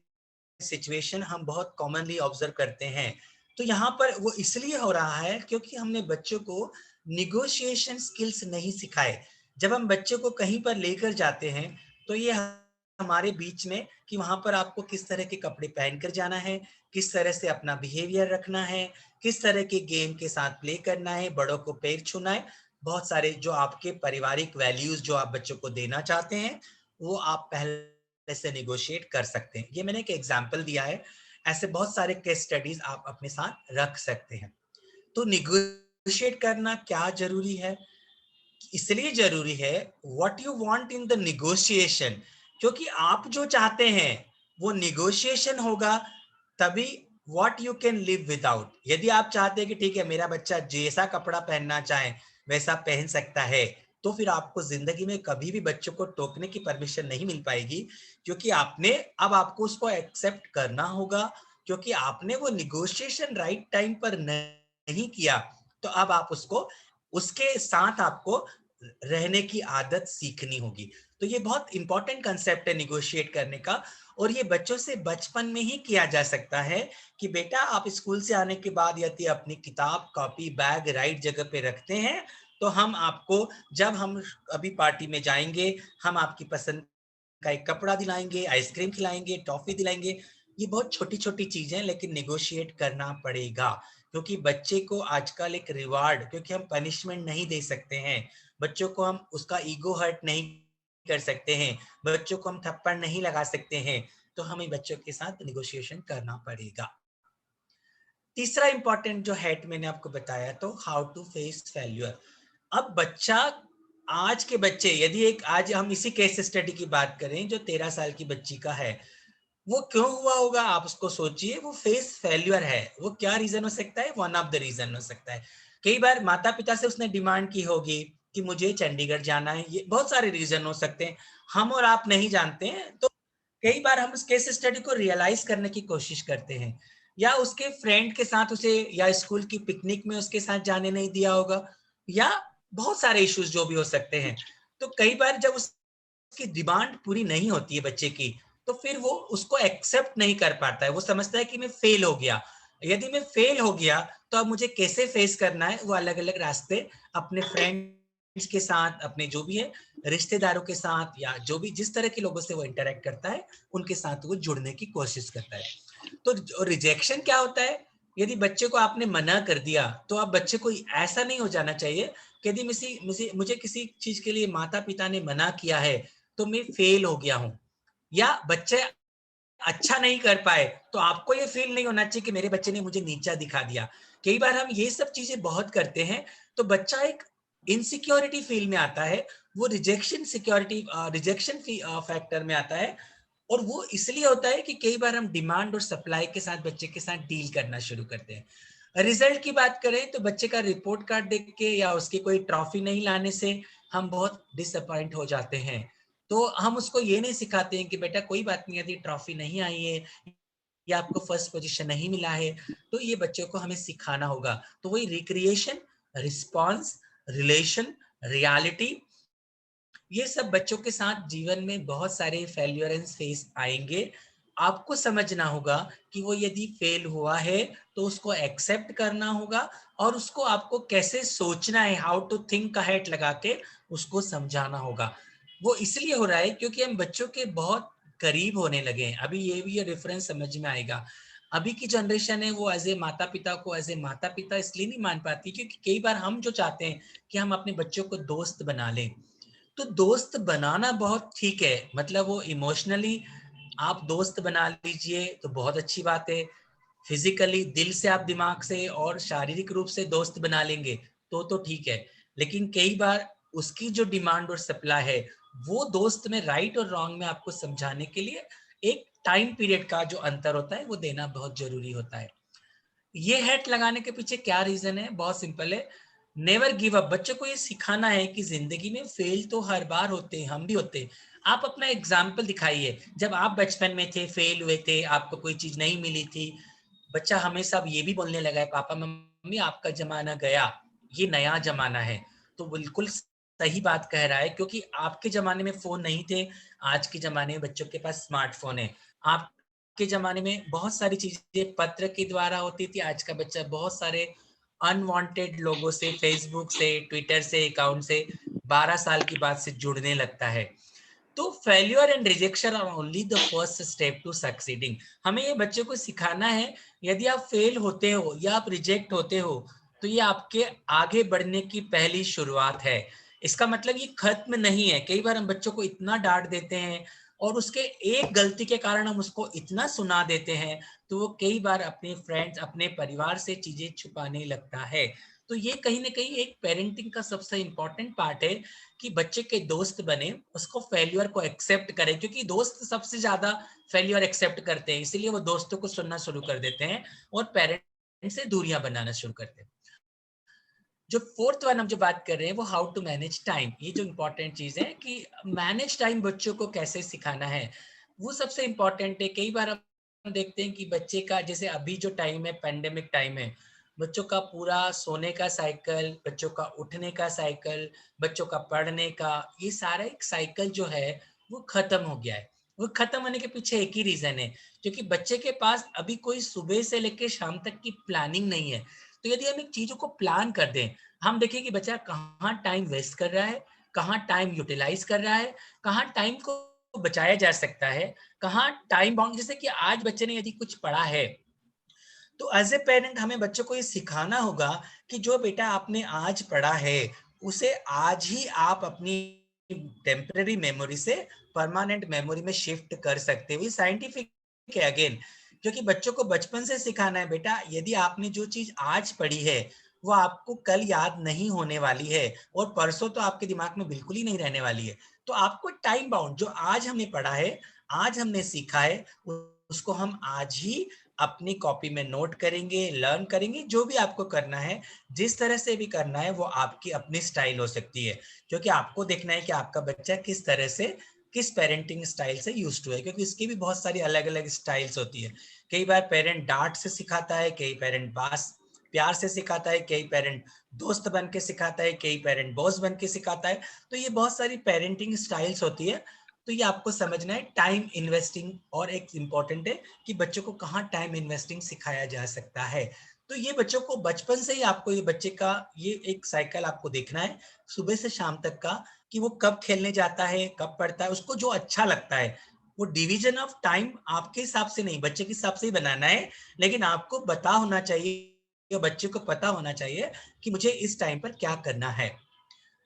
सिचुएशन हम बहुत कॉमनली ऑब्जर्व करते हैं। तो यहाँ पर वो इसलिए हो रहा है क्योंकि हमने बच्चों को निगोशिएशन स्किल्स नहीं सिखाए। जब हम बच्चे को कहीं पर लेकर जाते हैं तो ये हमारे बीच में कि वहां पर आपको किस तरह के कपड़े पहनकर जाना है, किस तरह से अपना बिहेवियर रखना है, किस तरह के गेम के साथ प्ले करना है, बड़ों को पैर छूना है, बहुत सारे जो आपके पारिवारिक वैल्यूज जो आप बच्चों को देना चाहते हैं वो आप पहले से निगोशिएट कर सकते हैं। ये मैंने एक एग्जांपल दिया है, ऐसे बहुत सारे केस स्टडीज आप अपने साथ रख सकते हैं। तो निगोशिएट करना क्या जरूरी है? इसलिए जरूरी है what you want in the negotiation, क्योंकि आप जो चाहते हैं वो निगोशिएशन होगा तभी what you can live without. यदि आप चाहते हैं कि ठीक है मेरा बच्चा जैसा कपड़ा पहनना चाहे वैसा पहन सकता है, तो फिर आपको जिंदगी में कभी भी बच्चों को टोकने की परमिशन नहीं मिल पाएगी, क्योंकि आपने अब आपको उसको एक्सेप्ट करना होगा, क्योंकि आपने वो निगोशिएशन राइट टाइम पर नहीं किया। तो अब आप उसको उसके साथ आपको रहने की आदत सीखनी होगी। तो ये बहुत इंपॉर्टेंट कंसेप्ट है निगोशिएट करने का, और ये बच्चों से बचपन में ही किया जा सकता है कि बेटा आप स्कूल से आने के बाद यदि अपनी किताब कॉपी बैग राइट जगह पे रखते हैं तो हम आपको जब हम अभी पार्टी में जाएंगे हम आपकी पसंद का एक कपड़ा दिलाएंगे, आइसक्रीम खिलाएंगे, टॉफी दिलाएंगे। ये बहुत छोटी छोटी चीजें, लेकिन निगोशिएट करना पड़ेगा, क्योंकि बच्चे को आजकल एक रिवार्ड, क्योंकि हम पनिशमेंट नहीं दे सकते हैं, बच्चों को हम उसका ईगो हर्ट नहीं कर सकते हैं, बच्चों को हम थप्पड़ नहीं लगा सकते हैं, तो हमें बच्चों के साथ निगोशिएशन करना पड़ेगा। तीसरा इंपॉर्टेंट जो हैट मैंने आपको बताया, तो हाउ टू फेस फेल्यूर। अब बच्चा, आज के बच्चे, यदि एक आज हम इसी केस स्टडी की बात करें जो 13 साल की बच्ची का है, वो क्यों हुआ होगा आप उसको सोचिए। वो फेस फेल्यूर है, वो क्या रीजन हो सकता है? वन ऑफ द रीजन हो सकता है। कई बार माता पिता से उसने डिमांड की होगी कि मुझे चंडीगढ़ जाना है, ये बहुत सारे रीजन हो सकते हैं, हम और आप नहीं जानते हैं। तो कई बार हम उस केस स्टडी को रियलाइज करने की कोशिश करते हैं, या उसके फ्रेंड के साथ उसे, या स्कूल की पिकनिक में उसके साथ जाने नहीं दिया होगा, या बहुत सारे इश्यूज जो भी हो सकते हैं। तो कई बार जब उसकी डिमांड पूरी नहीं होती है बच्चे की, तो फिर वो उसको एक्सेप्ट नहीं कर पाता है, वो समझता है कि मैं फेल हो गया। यदि मैं फेल हो गया तो अब मुझे कैसे फेस करना है, वो अलग अलग रास्ते अपने फ्रेंड्स के साथ, अपने जो भी है रिश्तेदारों के साथ, या जो भी जिस तरह के लोगों से वो इंटरेक्ट करता है उनके साथ वो जुड़ने की कोशिश करता है। तो रिजेक्शन क्या होता है? यदि बच्चे को आपने मना कर दिया तो अब बच्चे को ऐसा नहीं हो जाना चाहिए कि यदि मुझे किसी चीज के लिए माता पिता ने मना किया है तो मैं फेल हो गया हूं, या बच्चे अच्छा नहीं कर पाए तो आपको ये फील नहीं होना चाहिए कि मेरे बच्चे ने मुझे नीचा दिखा दिया। कई बार हम ये सब चीजें बहुत करते हैं, तो बच्चा एक इनसिक्योरिटी फील में आता है, वो रिजेक्शन फैक्टर में आता है। और वो इसलिए होता है कि कई बार हम डिमांड और सप्लाई के साथ बच्चे के साथ डील करना शुरू करते हैं। रिजल्ट की बात करें तो बच्चे का रिपोर्ट कार्ड देख के या उसकी कोई ट्रॉफी नहीं लाने से हम बहुत डिसअपॉइंट हो जाते हैं। तो हम उसको ये नहीं सिखाते हैं कि बेटा कोई बात नहीं, यदि ट्रॉफी नहीं आई है या आपको फर्स्ट पोजीशन नहीं मिला है, तो ये बच्चों को हमें सिखाना होगा। तो वही रिक्रिएशन, रिस्पॉन्स, रिलेशन, रियलिटी, ये सब बच्चों के साथ जीवन में बहुत सारे फेल्योरेंस फेस आएंगे। आपको समझना होगा कि वो यदि फेल हुआ है तो उसको एक्सेप्ट करना होगा, और उसको आपको कैसे सोचना है, हाउ टू थिंक का हेड लगा के उसको समझाना होगा। वो इसलिए हो रहा है क्योंकि हम बच्चों के बहुत करीब होने लगे हैं। अभी ये भी ये डिफरेंस समझ में आएगा। अभी की जनरेशन है वो एज ए माता पिता को एज ए माता पिता इसलिए नहीं मान पाती क्योंकि कई बार हम जो चाहते हैं कि हम अपने बच्चों को दोस्त बना लें, तो दोस्त बनाना बहुत ठीक है, मतलब वो इमोशनली आप दोस्त बना लीजिए तो बहुत अच्छी बात है। फिजिकली दिल से आप दिमाग से और शारीरिक रूप से दोस्त बना लेंगे तो ठीक है, लेकिन कई बार उसकी जो डिमांड और सप्लाई है वो दोस्त में राइट और रॉन्ग में आपको समझाने के लिए एक टाइम पीरियड का जो अंतर होता है वो देना बहुत जरूरी होता है। ये हैट लगाने के पीछे क्या रीजन है? बहुत सिंपल है, नेवर गिव अप। बच्चों को ये सिखाना है कि जिंदगी में फेल तो हर बार होते हैं, हम भी होते हैं। आप अपना एग्जाम्पल दिखाइए, जब आप बचपन में थे, फेल हुए थे, आपको कोई चीज नहीं मिली थी, बच्चा हमेशा अब ये भी बोलने लगा है, पापा मम्मी आपका जमाना गया, ये नया जमाना है। तो बिल्कुल सही बात कह रहा है, क्योंकि आपके जमाने में फोन नहीं थे, आज के जमाने में बच्चों के पास स्मार्टफोन है। आपके जमाने में बहुत सारी चीजें पत्र के द्वारा होती थी, आज का बच्चा बहुत सारे अनवांटेड लोगों से, फेसबुक से, ट्विटर से, अकाउंट से 12 साल की बात से जुड़ने लगता है। तो failure and rejection are only the first step to succeeding. हमें ये बच्चों को सिखाना है, यदि आप फेल होते हो या आप रिजेक्ट होते हो तो ये आपके आगे बढ़ने की पहली शुरुआत है। इसका मतलब ये खत्म नहीं है। कई बार हम बच्चों को इतना डांट देते हैं और उसके एक गलती के कारण हम उसको इतना सुना देते हैं, तो वो कई बार अपने फ्रेंड्स, अपने परिवार से चीजें छुपाने लगता है। तो ये कहीं ना कहीं एक पेरेंटिंग का सबसे इंपॉर्टेंट पार्ट है कि बच्चे के दोस्त बने, उसको फेल्यूर को एक्सेप्ट करें, क्योंकि दोस्त सबसे ज्यादा फेल्यूर एक्सेप्ट करते हैं, इसीलिए वो दोस्तों को सुनना शुरू कर देते हैं और पेरेंट्स से दूरियां बनाना शुरू करते हैं। जो फोर्थ वन हम जो बात कर रहे हैं वो हाउ टू मैनेज टाइम। ये जो इंपॉर्टेंट चीज है कि मैनेज टाइम बच्चों को कैसे सिखाना है, वो सबसे इंपॉर्टेंट है। कई बार हम देखते हैं कि बच्चे का, जैसे अभी जो टाइम है, पेंडेमिक टाइम है, बच्चों का पूरा सोने का साइकिल, बच्चों का उठने का साइकिल, बच्चों का पढ़ने का, ये सारा एक साइकिल जो है वो खत्म हो गया है। वो खत्म होने के पीछे एक ही रीजन है, क्योंकि बच्चे के पास अभी कोई सुबह से लेकर शाम तक की प्लानिंग नहीं है। तो यदि हम एक चीजों को प्लान कर दें, हम देखें कि बच्चा कहाँ टाइम वेस्ट कर रहा है, कहाँ टाइम यूटिलाइज कर रहा है, कहाँ टाइम को बचाया जा सकता है, कहाँ टाइम बाउंड। जैसे कि आज बच्चे ने यदि कुछ पढ़ा है तो एज ए पेरेंट हमें बच्चों को ये सिखाना होगा कि जो बेटा आपने आज पढ़ा है उसे आज ही आप अपनी टेम्पररी मेमोरी से परमानेंट मेमोरी में शिफ्ट कर सकते हो। ये साइंटिफिक है अगेन, क्योंकि बच्चों को बचपन से सिखाना है, बेटा यदि आपने जो चीज आज पढ़ी है वो आपको कल याद नहीं होने वाली है और परसों तो आपके दिमाग में बिल्कुल ही नहीं रहने वाली है। तो आपको टाइम बाउंड, जो आज हमने पढ़ा है, आज हमने सीखा है, उसको हम आज ही अपनी कॉपी में नोट करेंगे, लर्न करेंगे। जो भी आपको करना है, जिस तरह से भी करना है, वो आपकी अपनी स्टाइल हो सकती है, क्योंकि आपको देखना है कि आपका बच्चा किस तरह से, किस पेरेंटिंग स्टाइल से यूज्ड टू है, क्योंकि इसकी भी बहुत सारी अलग अलग स्टाइल्स होती है। कई बार पेरेंट डांट से सिखाता है, कई पेरेंट बास प्यार से सिखाता है, कई पेरेंट दोस्त बन के सिखाता है, कई पेरेंट बॉस बन के सिखाता है। तो ये बहुत सारी पेरेंटिंग स्टाइल्स होती है। तो ये आपको समझना है टाइम इन्वेस्टिंग, और एक इम्पॉर्टेंट है कि बच्चों को कहाँ टाइम इन्वेस्टिंग सिखाया जा सकता है। तो ये बच्चों को बचपन से ही आपको ये बच्चे का ये एक साइकिल आपको देखना है सुबह से शाम तक का, कि वो कब खेलने जाता है, कब पढ़ता है, उसको जो अच्छा लगता है। वो डिवीजन ऑफ टाइम आपके हिसाब से नहीं, बच्चे के हिसाब से ही बनाना है, लेकिन आपको पता होना चाहिए, बच्चे को पता होना चाहिए कि मुझे इस टाइम पर क्या करना है।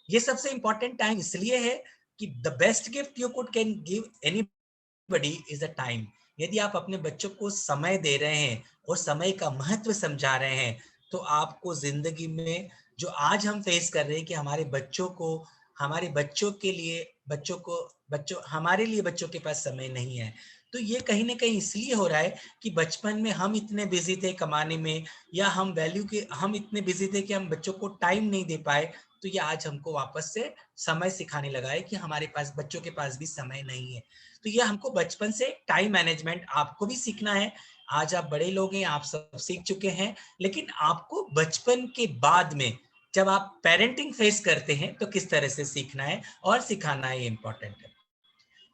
ये सबसे इंपॉर्टेंट टाइम इसलिए है कि the best gift you could can give anybody is a time. यदि आप अपने बच्चों को समय दे रहे हैं और समय का महत्व समझा रहे हैं, तो आपको जिंदगी में जो आज हम फेस कर रहे हैं कि हमारे बच्चों को, हमारे बच्चों के लिए, बच्चों हमारे लिए बच्चों के पास समय नहीं है। तो ये कहीं ना कहीं इसलिए हो रहा है कि बचपन में हम इतने बिजी थे कमाने में, या हम इतने बिजी थे कि हम बच्चों को टाइम नहीं दे पाए। तो ये आज हमको वापस से समय सिखाने लगा है कि हमारे पास, बच्चों के पास भी समय नहीं है। तो ये हमको बचपन से टाइम मैनेजमेंट आपको भी सीखना है। आज आप बड़े लोग हैं, आप सब सीख चुके हैं, लेकिन आपको बचपन के बाद में जब आप पेरेंटिंग फेस करते हैं तो किस तरह से सीखना है और सिखाना है, ये इंपॉर्टेंट है।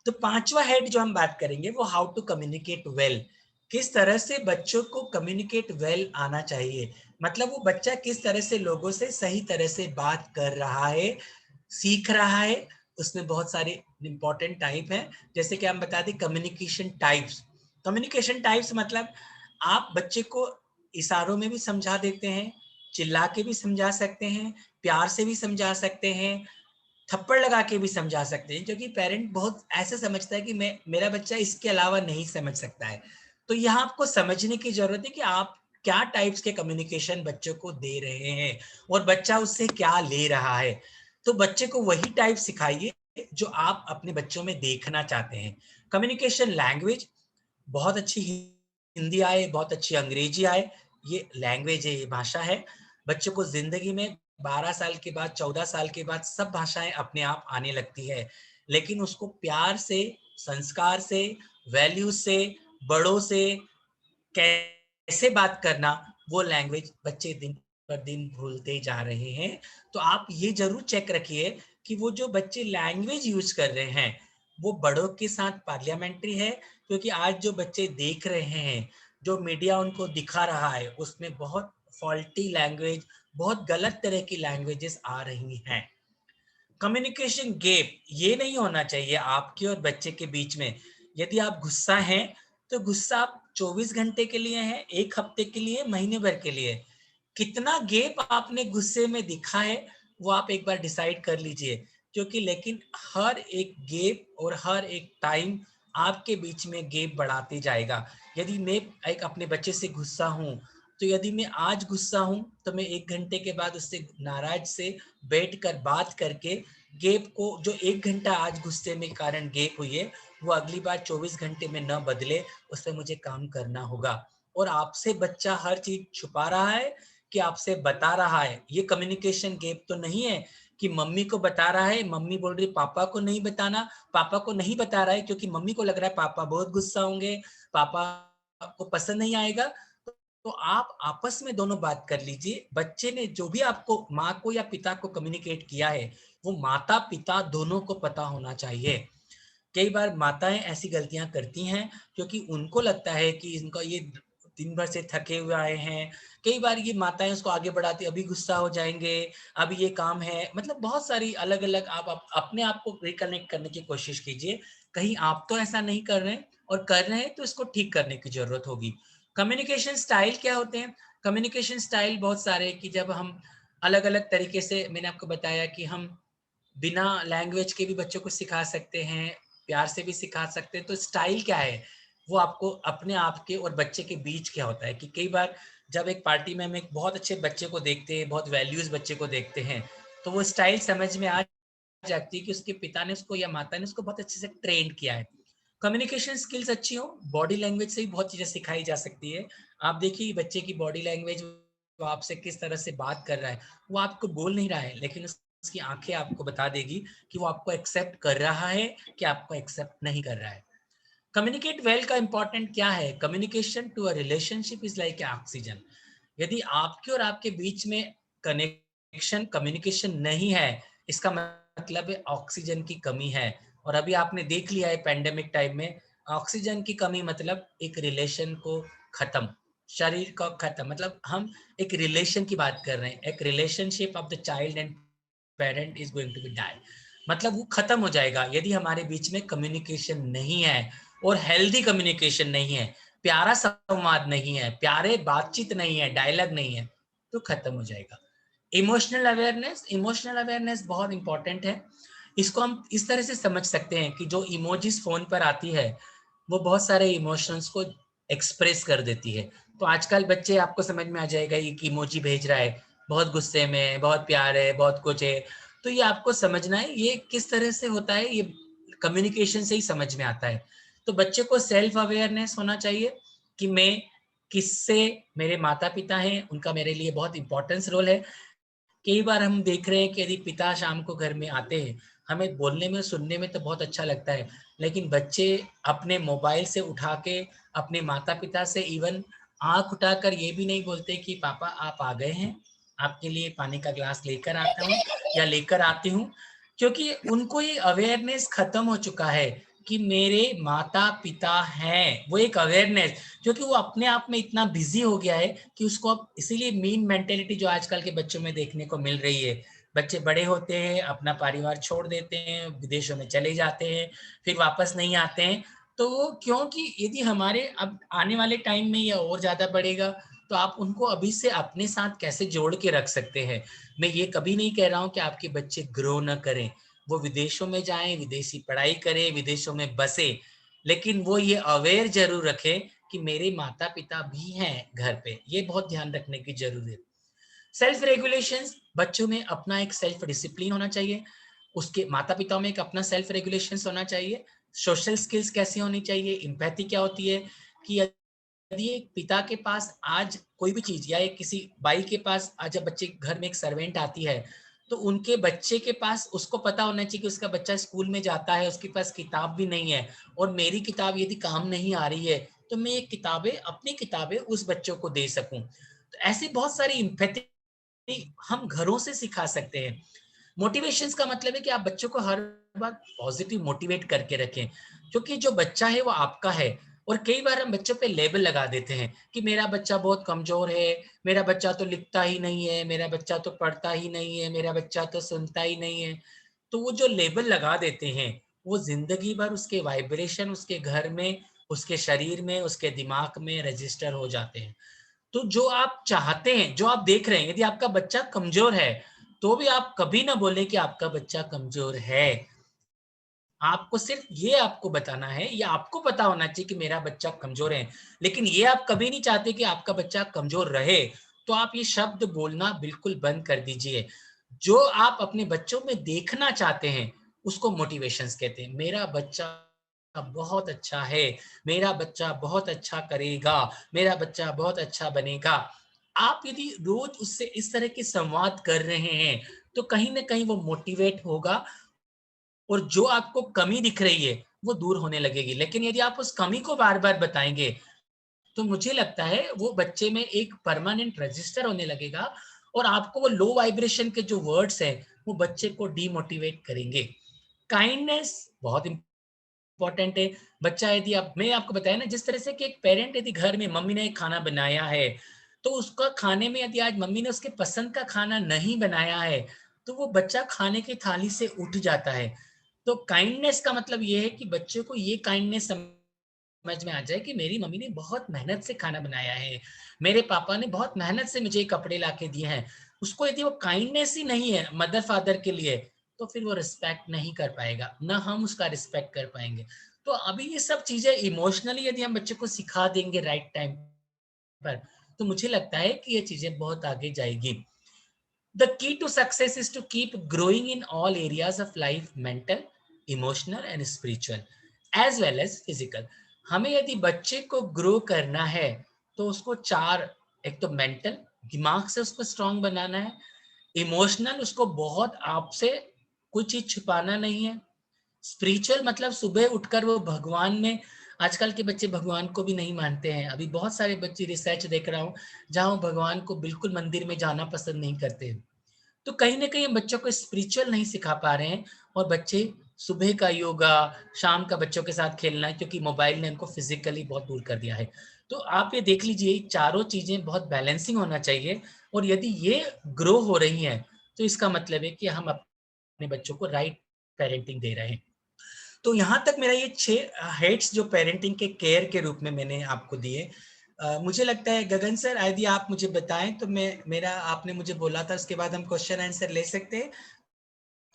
तो पांचवा हेड जो हम बात करेंगे वो हाउ टू कम्युनिकेट वेल। किस तरह से बच्चों को कम्युनिकेट वेल आना चाहिए, मतलब वो बच्चा किस तरह से लोगों से सही तरह से बात कर रहा है, सीख रहा है। उसमें बहुत सारे इंपॉर्टेंट टाइप हैं, जैसे कि हम बता दें कम्युनिकेशन टाइप्स। कम्युनिकेशन टाइप्स मतलब आप बच्चे को इशारों में भी समझा देते हैं, चिल्ला के भी समझा सकते हैं, प्यार से भी समझा सकते हैं, थप्पड़ लगा के भी समझा सकते हैं, क्योंकि पेरेंट बहुत ऐसे समझता है कि मेरा बच्चा इसके अलावा नहीं समझ सकता है। तो यहाँ आपको समझने की जरूरत है कि आप क्या टाइप्स के कम्युनिकेशन बच्चों को दे रहे हैं और बच्चा उससे क्या ले रहा है। तो बच्चे को वही टाइप सिखाइए जो आप अपने बच्चों में देखना चाहते हैं। कम्युनिकेशन लैंग्वेज, बहुत अच्छी हिंदी आए, बहुत अच्छी अंग्रेजी आए, ये लैंग्वेज है, ये भाषा है। बच्चों को जिंदगी में 12 साल के बाद, 14 साल के बाद सब भाषाएं अपने आप आने लगती है, लेकिन उसको प्यार से, संस्कार से, वैल्यू से, बड़ों से कैसे बात करना, वो लैंग्वेज बच्चे दिन पर दिन भूलते जा रहे हैं। तो आप ये जरूर चेक रखिए कि वो जो बच्चे लैंग्वेज यूज कर रहे हैं वो बड़ों के साथ पार्लियामेंट्री है, क्योंकि आज जो बच्चे देख रहे हैं, जो मीडिया उनको दिखा रहा है, उसमें बहुत फॉल्टी लैंग्वेज, बहुत गलत तरह की लैंग्वेजेस आ रही हैं। कम्युनिकेशन गैप ये नहीं होना चाहिए आपके और बच्चे के बीच में। यदि आप गुस्सा हैं तो गुस्सा आप 24 घंटे के लिए है, 1 हफ्ते के लिए, महीने भर के लिए। कितना गैप आपने गुस्से में दिखा है वो आप एक बार डिसाइड कर लीजिए, क्योंकि लेकिन हर एक गैप और हर एक टाइम आपके बीच में गैप बढ़ाते जाएगा। यदि मैं एक अपने बच्चे से गुस्सा हूं, तो यदि मैं आज गुस्सा हूं तो मैं 1 घंटे के बाद उससे नाराज से बैठकर बात करके गैप को, जो 1 घंटा आज गुस्से में कारण गैप हुई है, वो अगली बार 24 घंटे में न बदले, उस पर मुझे काम करना होगा। और आपसे बच्चा हर चीज छुपा रहा है कि आपसे बता रहा है, ये कम्युनिकेशन गैप तो नहीं है कि मम्मी को बता रहा है, मम्मी बोल रही पापा को नहीं बताना, पापा को नहीं बता रहा है क्योंकि मम्मी को लग रहा है पापा बहुत गुस्सा होंगे, पापा को पसंद नहीं आएगा। तो आप आपस में दोनों बात कर लीजिए। बच्चे ने जो भी आपको, माँ को या पिता को कम्युनिकेट किया है, वो माता पिता दोनों को पता होना चाहिए। कई बार माताएं ऐसी गलतियां करती हैं क्योंकि उनको लगता है कि इनका ये दिन भर से थके हुए आए हैं। कई बार ये माताएं उसको आगे बढ़ाती, अभी गुस्सा हो जाएंगे, अभी ये काम है, मतलब बहुत सारी अलग अलग। आप अपने आप को रिकनेक्ट करने की कोशिश कीजिए, कहीं आप तो ऐसा नहीं कर रहे हैं, और कर रहे हैं तो इसको ठीक करने की जरूरत होगी। कम्युनिकेशन स्टाइल क्या होते हैं? कम्युनिकेशन स्टाइल बहुत सारे, कि जब हम अलग अलग तरीके से, मैंने आपको बताया कि हम बिना लैंग्वेज के भी बच्चों को सिखा सकते हैं, प्यार से भी सिखा सकते हैं। तो स्टाइल क्या है, वो आपको अपने आप के और बच्चे के बीच क्या होता है, कि कई बार जब एक पार्टी में हम एक बहुत अच्छे बच्चे को देखते हैं, बहुत वैल्यूज बच्चे को देखते हैं, तो वो स्टाइल समझ में आ जाती है कि उसके पिता ने उसको या माता ने उसको बहुत अच्छे से ट्रेन किया है। कम्युनिकेशन स्किल्स अच्छी हो, बॉडी लैंग्वेज से भी बहुत चीजें सिखाई जा सकती है। आप देखिए बच्चे की बॉडी लैंग्वेज, वो आपसे किस तरह से बात कर रहा है, वो आपको बोल नहीं रहा है, लेकिन उसकी आंखें आपको बता देगी कि वो आपको एक्सेप्ट कर रहा है कि आपको एक्सेप्ट नहीं कर रहा है। कम्युनिकेट वेल का इंपॉर्टेंट क्या है? Communication to a relationship is like oxygen. यदि आपके और आपके बीच में कनेक्शन, कम्युनिकेशन नहीं है, इसका मतलब है ऑक्सीजन की कमी है। और अभी आपने देख लिया है पेंडेमिक टाइम में, ऑक्सीजन की कमी मतलब एक रिलेशन को खत्म, शरीर का खत्म। मतलब हम एक रिलेशन की बात कर रहे हैं, एक relationship of the child and parent is going to be die, मतलब वो खत्म हो जाएगा यदि हमारे बीच में कम्युनिकेशन नहीं है, और हेल्दी कम्युनिकेशन नहीं है, प्यारा संवाद नहीं है, प्यारे बातचीत नहीं है, डायलॉग नहीं है, तो खत्म हो जाएगा। इमोशनल अवेयरनेस, इमोशनल अवेयरनेस बहुत इंपॉर्टेंट है। इसको हम इस तरह से समझ सकते हैं कि जो इमोजीज फोन पर आती है, वो बहुत सारे इमोशंस को एक्सप्रेस कर देती है। तो आजकल बच्चे, आपको समझ में आ जाएगा, ये इमोजी भेज रहा है, बहुत गुस्से में, बहुत प्यार है, बहुत कुछ है। तो ये आपको समझना है ये किस तरह से होता है, ये कम्युनिकेशन से ही समझ में आता है। तो बच्चे को सेल्फ अवेयरनेस होना चाहिए कि मैं किससे, मेरे माता पिता हैं, उनका मेरे लिए बहुत इंपॉर्टेंस रोल है। कई बार हम देख रहे हैं कि यदि पिता शाम को घर में आते हैं, हमें बोलने में, सुनने में तो बहुत अच्छा लगता है, लेकिन बच्चे अपने मोबाइल से उठा के अपने माता पिता से इवन आंख उठाकर ये भी नहीं बोलते कि पापा आप आ गए हैं, आपके लिए पानी का ग्लास लेकर आता हूँ या लेकर आती हूँ, क्योंकि उनको ये अवेयरनेस खत्म हो चुका है कि मेरे माता पिता हैं। वो एक अवेयरनेस, क्योंकि वो अपने आप में इतना बिजी हो गया है कि उसको अब, इसीलिए मीन मेंटेलिटी जो आजकल के बच्चों में देखने को मिल रही है, बच्चे बड़े होते हैं, अपना परिवार छोड़ देते हैं, विदेशों में चले जाते हैं, फिर वापस नहीं आते हैं। तो वो क्योंकि यदि हमारे अब आने वाले टाइम में ये और ज्यादा बढ़ेगा, तो आप उनको अभी से अपने साथ कैसे जोड़ के रख सकते हैं। मैं ये कभी नहीं कह रहा हूँ कि आपके बच्चे ग्रो न करें, वो विदेशों में जाएं, विदेशी पढ़ाई करें, विदेशों में बसे, लेकिन वो ये अवेयर जरूर रखें कि मेरे माता पिता भी हैं घर पे। ये बहुत ध्यान रखने की जरूरत है। सेल्फ रेगुलेशंस, बच्चों में अपना एक सेल्फ डिसिप्लिन होना चाहिए, उसके माता पिता में एक अपना सेल्फ रेगुलेशंस होना चाहिए। सोशल स्किल्स कैसी होनी चाहिए, एम्पैथी क्या होती है कि यदि एक पिता के पास आज कोई भी चीज या एक किसी भाई के पास आज जब बच्चे घर में एक सर्वेंट आती है तो उनके बच्चे के पास उसको पता होना चाहिए कि उसका बच्चा स्कूल में जाता है, उसके पास किताब भी नहीं है और मेरी किताब यदि काम नहीं आ रही है तो मैं ये किताबें, अपनी किताबें उस बच्चों को दे सकूं। तो ऐसी बहुत सारी एम्पैथी हम घरों से सिखा सकते हैं। मोटिवेशंस का मतलब है कि आप बच्चों को हर बार पॉजिटिव मोटिवेट करके रखें, क्योंकि जो बच्चा है वो आपका है। और कई बार हम बच्चों पे लेबल लगा देते हैं कि मेरा बच्चा बहुत कमजोर है, मेरा बच्चा तो लिखता ही नहीं है, मेरा बच्चा तो पढ़ता ही नहीं है, मेरा बच्चा तो सुनता ही नहीं है। तो वो जो लेबल लगा देते हैं वो जिंदगी भर उसके वाइब्रेशन उसके घर में, उसके शरीर में, उसके दिमाग में रजिस्टर हो जाते हैं। तो जो आप चाहते हैं, जो आप देख रहे हैं, यदि आपका बच्चा कमजोर है तो भी आप कभी ना बोले कि आपका बच्चा कमजोर है। आपको सिर्फ ये आपको बताना है, या आपको पता होना चाहिए कि मेरा बच्चा कमजोर है, लेकिन ये आप कभी नहीं चाहते कि आपका बच्चा कमजोर रहे। तो आप ये शब्द बोलना बिल्कुल बंद कर दीजिए। जो आप अपने बच्चों में देखना चाहते हैं उसको मोटिवेशंस कहते हैं। मेरा बच्चा बहुत अच्छा है, मेरा बच्चा बहुत अच्छा करेगा, मेरा बच्चा बहुत अच्छा बनेगा। आप यदि रोज उससे इस तरह के संवाद कर रहे हैं तो कहीं ना कहीं वो मोटिवेट होगा और जो आपको कमी दिख रही है वो दूर होने लगेगी। लेकिन यदि आप उस कमी को बार बार बताएंगे तो मुझे लगता है वो बच्चे में एक परमानेंट रजिस्टर होने लगेगा और आपको वो लो वाइब्रेशन के जो वर्ड्स हैं वो बच्चे को डीमोटिवेट करेंगे। काइंडनेस बहुत इंपॉर्टेंट है। बच्चा यदि आप, मैं आपको बताया ना, जिस तरह से कि एक पेरेंट यदि घर में मम्मी ने एक खाना बनाया है तो उसका खाने में यदि आज मम्मी ने उसके पसंद का खाना नहीं बनाया है तो वो बच्चा खाने की थाली से उठ जाता है। तो काइंडनेस का मतलब ये है कि बच्चे को ये काइंडनेस समझ में आ जाए कि मेरी मम्मी ने बहुत मेहनत से खाना बनाया है, मेरे पापा ने बहुत मेहनत से मुझे कपड़े ला के दिए हैं। उसको यदि वो काइंडनेस ही नहीं है मदर फादर के लिए तो फिर वो रिस्पेक्ट नहीं कर पाएगा, ना हम उसका रिस्पेक्ट कर पाएंगे। तो अभी ये सब चीजें इमोशनली यदि हम बच्चे को सिखा देंगे राइट टाइम पर तो मुझे लगता है कि ये चीजें बहुत आगे जाएगी। The key to success is to keep growing in all areas of life, mental, emotional and spiritual as well as physical। हमें यदि बच्चे को ग्रो करना है तो उसको चार, एक तो मेंटल, दिमाग से उसको स्ट्रांग बनाना है। इमोशनल, उसको बहुत आपसे कुछ चीज छुपाना नहीं है। स्पिरिचुअल मतलब सुबह उठकर वो भगवान में, आजकल के बच्चे भगवान को भी नहीं मानते हैं। अभी बहुत सारे बच्चे रिसर्च देख रहा हूँ जहाँ वो भगवान को बिल्कुल मंदिर में जाना पसंद नहीं करते। तो कहीं ना कहीं हम बच्चों को स्पिरिचुअल नहीं सिखा पा रहे हैं और बच्चे सुबह का योगा, शाम का बच्चों के साथ खेलना, क्योंकि मोबाइल ने उनको फिजिकली बहुत दूर कर दिया है। तो आप ये देख लीजिए, चारों चीजें बहुत बैलेंसिंग होना चाहिए और यदि ये ग्रो हो रही हैं तो इसका मतलब है कि हम अपने बच्चों को राइट पेरेंटिंग दे रहे हैं। तो यहाँ तक मेरा ये 6 हेड्स जो पेरेंटिंग के केयर के रूप में मैंने आपको दिए। मुझे लगता है गगन सर यदि आप मुझे बताएं तो मैं, मेरा आपने मुझे बोला था उसके बाद हम क्वेश्चन आंसर ले सकते हैं,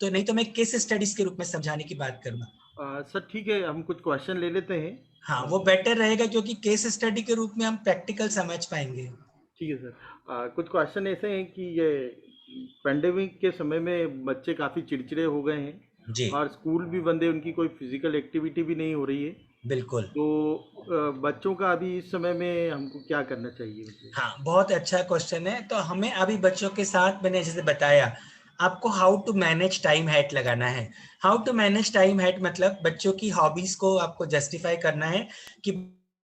तो नहीं तो मैं केस स्टडीज के रूप में समझाने की बात करूंगा। सर ठीक है, हम कुछ क्वेश्चन ले लेते हैं। हाँ वो बेटर रहेगा क्योंकि केस स्टडी के रूप में हम प्रैक्टिकल समझ पाएंगे। ठीक है सर। कुछ क्वेश्चन ऐसे हैं कि ये पेंडेमिक के समय में बच्चे काफ़ी चिड़चिड़े हो गए हैं जी और स्कूल भी बंद है, उनकी कोई फिजिकल एक्टिविटी भी नहीं हो रही है। बिल्कुल। तो बच्चों का अभी इस समय में हमको क्या करना चाहिए? हाँ बहुत अच्छा क्वेश्चन है। तो हमें अभी बच्चों के साथ मैंने जैसे बताया आपको how to manage time hat लगाना है। How to manage time hat मतलब बच्चों की हॉबीज को आपको जस्टिफाई करना है कि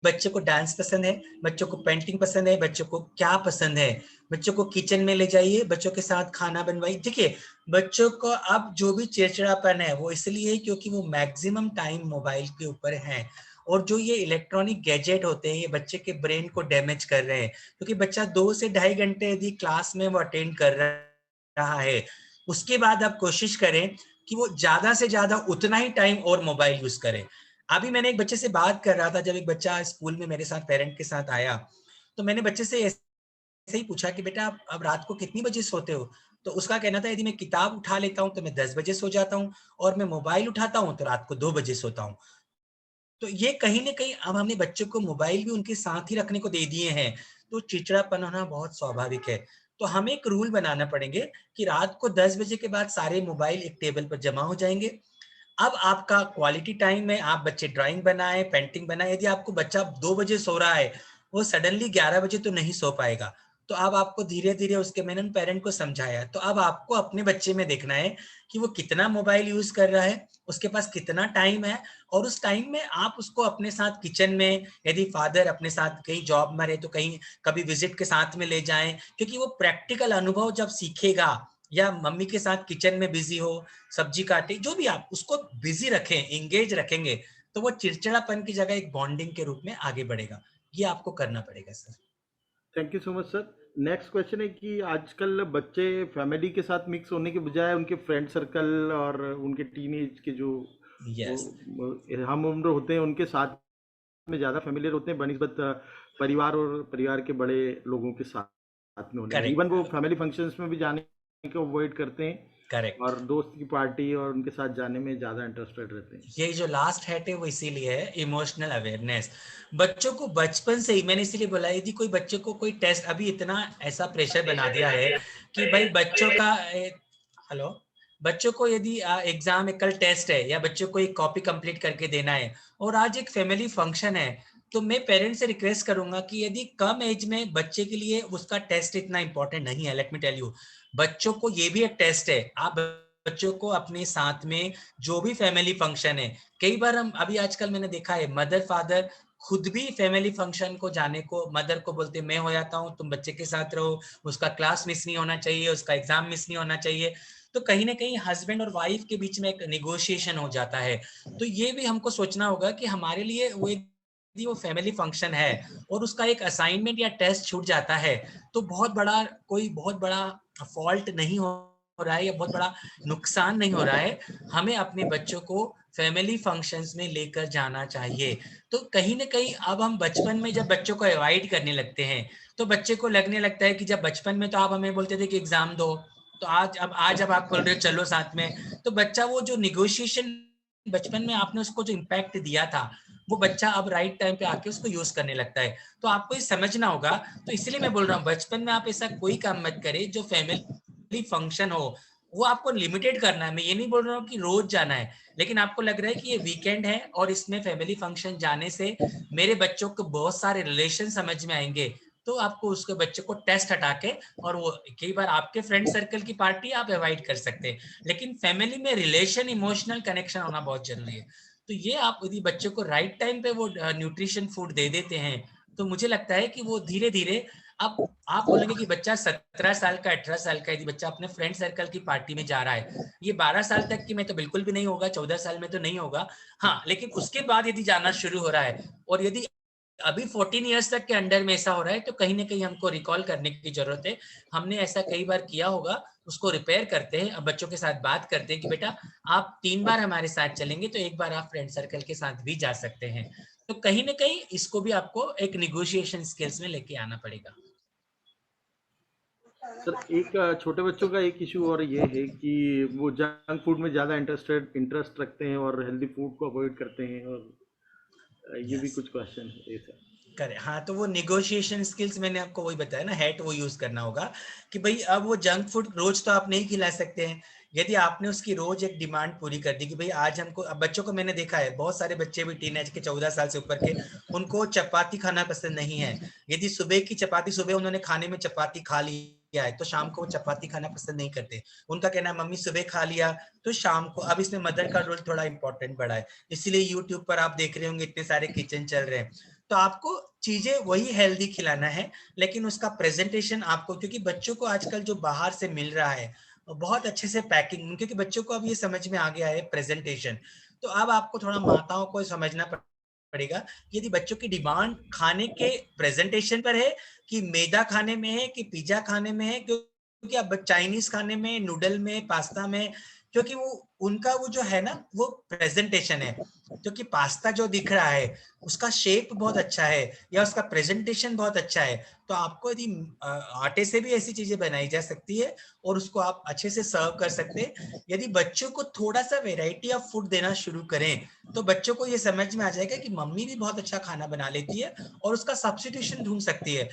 बच्चों को डांस पसंद है, बच्चों को पेंटिंग पसंद है, बच्चों को क्या पसंद है। बच्चों को किचन में ले जाइए, बच्चों के साथ खाना बनवाइए। देखिए बच्चों को अब जो भी चिड़चिड़ापन है वो इसलिए क्योंकि वो मैक्सिमम टाइम मोबाइल के ऊपर है और जो ये इलेक्ट्रॉनिक गैजेट होते हैं ये बच्चे के ब्रेन को डैमेज कर रहे हैं। क्योंकि बच्चा 2 से 2.5 घंटे यदि क्लास में वो अटेंड कर रहा है उसके बाद आप कोशिश करें कि वो ज्यादा से ज्यादा उतना ही टाइम और मोबाइल यूज करे। अभी मैंने एक बच्चे से बात कर रहा था, जब एक बच्चा स्कूल में मेरे साथ पेरेंट के साथ आया तो मैंने बच्चे से ऐसे ही पूछा कि बेटा आप अब रात को कितनी बजे सोते हो? तो उसका कहना था यदि मैं किताब उठा लेता हूँ तो मैं 10 बजे सो जाता हूँ, और मैं मोबाइल उठाता हूँ तो रात को 2 बजे सोता हूँ। तो ये कहीं न कहीं अब हमने बच्चों को मोबाइल भी उनके साथ ही रखने को दे दिए हैं, तो चिड़चिड़ापन होना बहुत स्वाभाविक है। तो हमें एक रूल बनाना पड़ेंगे कि रात को 10 बजे के बाद सारे मोबाइल एक टेबल पर जमा हो जाएँगे। अब आपका क्वालिटी टाइम है, आप बच्चे ड्राइंग बनाएँ, पेंटिंग बनाएँ। यदि आपको बच्चा 2 बजे सो रहा है, वो सडनली 11 बजे तो नहीं सो पाएगा। तो अब आपको धीरे-धीरे उसके, मैंने पेरेंट को समझाया, तो अब आपको अपने बच्चे में देखना है कि वो कितना मोबाइल यूज़ कर रहा है, उसके पास कितना टाइम है, और उस टाइम में आप उसको अपने साथ किचन में, यदि फादर अपने साथ कहीं जॉब में रहे तो कहीं कभी विजिट के साथ में ले जाएँ, क्योंकि वो प्रैक्टिकल अनुभव जब सीखेगा, या मम्मी के साथ किचन में बिज़ी हो, सब्जी काटे, जो भी आप उसको बिज़ी रखें, एंगेज रखेंगे, तो वो चिड़चिड़ापन की जगह एक बॉन्डिंग के रूप में आगे बढ़ेगा। ये आपको करना पड़ेगा sir. Thank you so much sir. Next question है कि आजकल बच्चे फैमिली के साथ मिक्स होने के बजाय उनके फ्रेंड सर्कल और उनके टीनेज के जो यस, हम उम्र होते हैं उनके साथ में ज़्यादा फेमिलियर होते हैं बनिस्बत परिवार और परिवार के बड़े लोगों के साथ में होने में। करेक्ट, इवन वो फैमिली फंक्शंस में भी जाने को अवॉइड करते हैं करेक्ट। और दोस्त की पार्टी और उनके साथ जाने में ज़्यादा इंटरेस्टेड रहते हैं। ये जो लास्ट हैट है वो इसीलिए है, इमोशनल अवेयरनेस। बच्चों को बचपन से ही, मैंने इसीलिए बोला, यदि कोई बच्चे को कोई टेस्ट, अभी इतना ऐसा प्रेशर बना दिया है कि भाई बच्चों का हेलो, बच्चों को यदि एग्जाम है, कल टेस्ट है, या बच्चों को एक कॉपी कंप्लीट करके देना है, और आज एक फैमिली फंक्शन है, तो मैं पेरेंट्स से रिक्वेस्ट करूंगा कि यदि कम एज में बच्चे के लिए उसका टेस्ट इतना इंपॉर्टेंट नहीं है, लेट मी टेल यू, बच्चों को ये भी एक टेस्ट है। आप बच्चों को अपने साथ में जो भी फैमिली फंक्शन है, कई बार हम अभी आजकल मैंने देखा है मदर फादर खुद भी फैमिली फंक्शन को जाने को, मदर को बोलते मैं हो जाता हूँ, तुम बच्चे के साथ रहो, उसका क्लास मिस नहीं होना चाहिए, उसका एग्जाम मिस नहीं होना चाहिए। तो कहीं ना कहीं हस्बैंड और वाइफ के बीच में एक निगोशिएशन हो जाता है। तो ये भी हमको सोचना होगा कि हमारे लिए वो यदि वो फैमिली फंक्शन है और उसका एक असाइनमेंट या टेस्ट छूट जाता है, तो बहुत बड़ा फॉल्ट नहीं हो रहा है, या बहुत बड़ा नुकसान नहीं हो रहा है। हमें अपने बच्चों को फैमिली फंक्शंस में लेकर जाना चाहिए। तो कहीं ना कहीं अब हम बचपन में जब बच्चों को अवॉइड करने लगते हैं, तो बच्चे को लगने लगता है कि जब बचपन में तो आप हमें बोलते थे कि एग्जाम दो, तो आज अब आप बोल रहे हो चलो साथ में, तो बच्चा वो जो निगोशिएशन बचपन में आपने उसको जो इम्पैक्ट दिया था, वो बच्चा अब राइट टाइम पे आके उसको यूज करने लगता है। तो आपको ये समझना होगा। तो इसलिए मैं बोल रहा हूँ बचपन में आप ऐसा कोई काम मत करें जो फैमिली फंक्शन हो, वो आपको लिमिटेड करना है। मैं ये नहीं बोल रहा हूँ कि रोज जाना है, लेकिन आपको लग रहा है कि ये वीकेंड है और इसमें फैमिली फंक्शन जाने से मेरे बच्चों को बहुत सारे रिलेशन समझ में आएंगे, तो आपको उसके बच्चे को टेस्ट हटा के, और वो कई बार आपके फ्रेंड सर्कल की पार्टी आप अवॉइड कर सकते हैं, लेकिन फैमिली में रिलेशन, इमोशनल कनेक्शन होना बहुत जरूरी है। तो ये आप यदि बच्चे को राइट टाइम पे वो न्यूट्रिशन फूड दे देते हैं, तो मुझे लगता है कि वो धीरे धीरे, आप बोलेंगे कि बच्चा 17 साल का 18 साल का यदि बच्चा अपने फ्रेंड सर्कल की पार्टी में जा रहा है, ये 12 साल तक की में तो बिल्कुल भी नहीं होगा, 14 साल में तो नहीं होगा। हाँ, लेकिन उसके बाद यदि जाना शुरू हो रहा है, और यदि अभी 14 इयर्स तक के अंडर में ऐसा हो रहा है, तो कहीं ना कहीं हमको रिकॉल करने की जरूरत है। हमने ऐसा कई बार किया होगा, उसको रिपेयर करते हैं। अब बच्चों के साथ बात करते हैं कि बेटा आप 3 बार हमारे साथ चलेंगे, तो एक बार आप फ्रेंड सर्कल के साथ भी जा सकते हैं। तो कहीं ना कहीं इसको भी आपको एक निगोशिएशन स्किल्स में लेके आना पड़ेगा। सर एक छोटे बच्चों का एक इशू और ये है कि वो जंक फूड में ज़्यादा इंटरेस्ट रखते हैं और हेल्दी फूड को अवॉइड करते हैं, और ये भी कुछ क्वेश्चन है सर। करें, हाँ, तो वो निगोशिएशन स्किल्स मैंने आपको वही बताया ना, हैट वो यूज करना होगा कि भाई अब वो जंक फूड रोज तो आप नहीं खिला सकते हैं। यदि आपने उसकी रोज एक डिमांड पूरी कर दी कि भाई आज हमको, अब बच्चों को मैंने देखा है बहुत सारे बच्चे भी टीनेज के 14 साल से ऊपर के, उनको चपाती खाना पसंद नहीं है। यदि सुबह की चपाती, सुबह उन्होंने खाने में चपाती खा लिया है, तो शाम को वो चपाती खाना पसंद नहीं करते। उनका कहना है मम्मी सुबह खा लिया तो शाम को। अब इसमें मदर का रोल थोड़ा इंपॉर्टेंट बढ़ा है, इसीलिए यूट्यूब पर आप देख रहे होंगे इतने सारे किचन चल रहे हैं। तो आपको चीजें वही हेल्दी खिलाना है, लेकिन उसका प्रेजेंटेशन आपको, क्योंकि बच्चों को आजकल जो बाहर से मिल रहा है बहुत अच्छे से पैकिंग, क्योंकि बच्चों को अब ये समझ में आ गया है प्रेजेंटेशन। तो अब आपको थोड़ा माताओं को समझना पड़ेगा, यदि बच्चों की डिमांड खाने के प्रेजेंटेशन पर है कि मैदा खाने में है कि पिज्जा खाने में है, क्योंकि अब चाइनीज खाने में, नूडल में, पास्ता में क्योंकि वो उनका वो जो है ना वो प्रेजेंटेशन है, क्योंकि पास्ता जो दिख रहा है उसका शेप बहुत अच्छा है या उसका प्रेजेंटेशन बहुत अच्छा है, तो आपको यदि आटे से भी ऐसी चीजें बनाई जा सकती है और उसको आप अच्छे से सर्व कर सकते हैं। यदि बच्चों को थोड़ा सा वेराइटी ऑफ फूड देना शुरू करें तो बच्चों को ये समझ में आ जाएगा कि मम्मी भी बहुत अच्छा खाना बना लेती है और उसका सब्स्टिट्यूशन ढूंढ सकती है।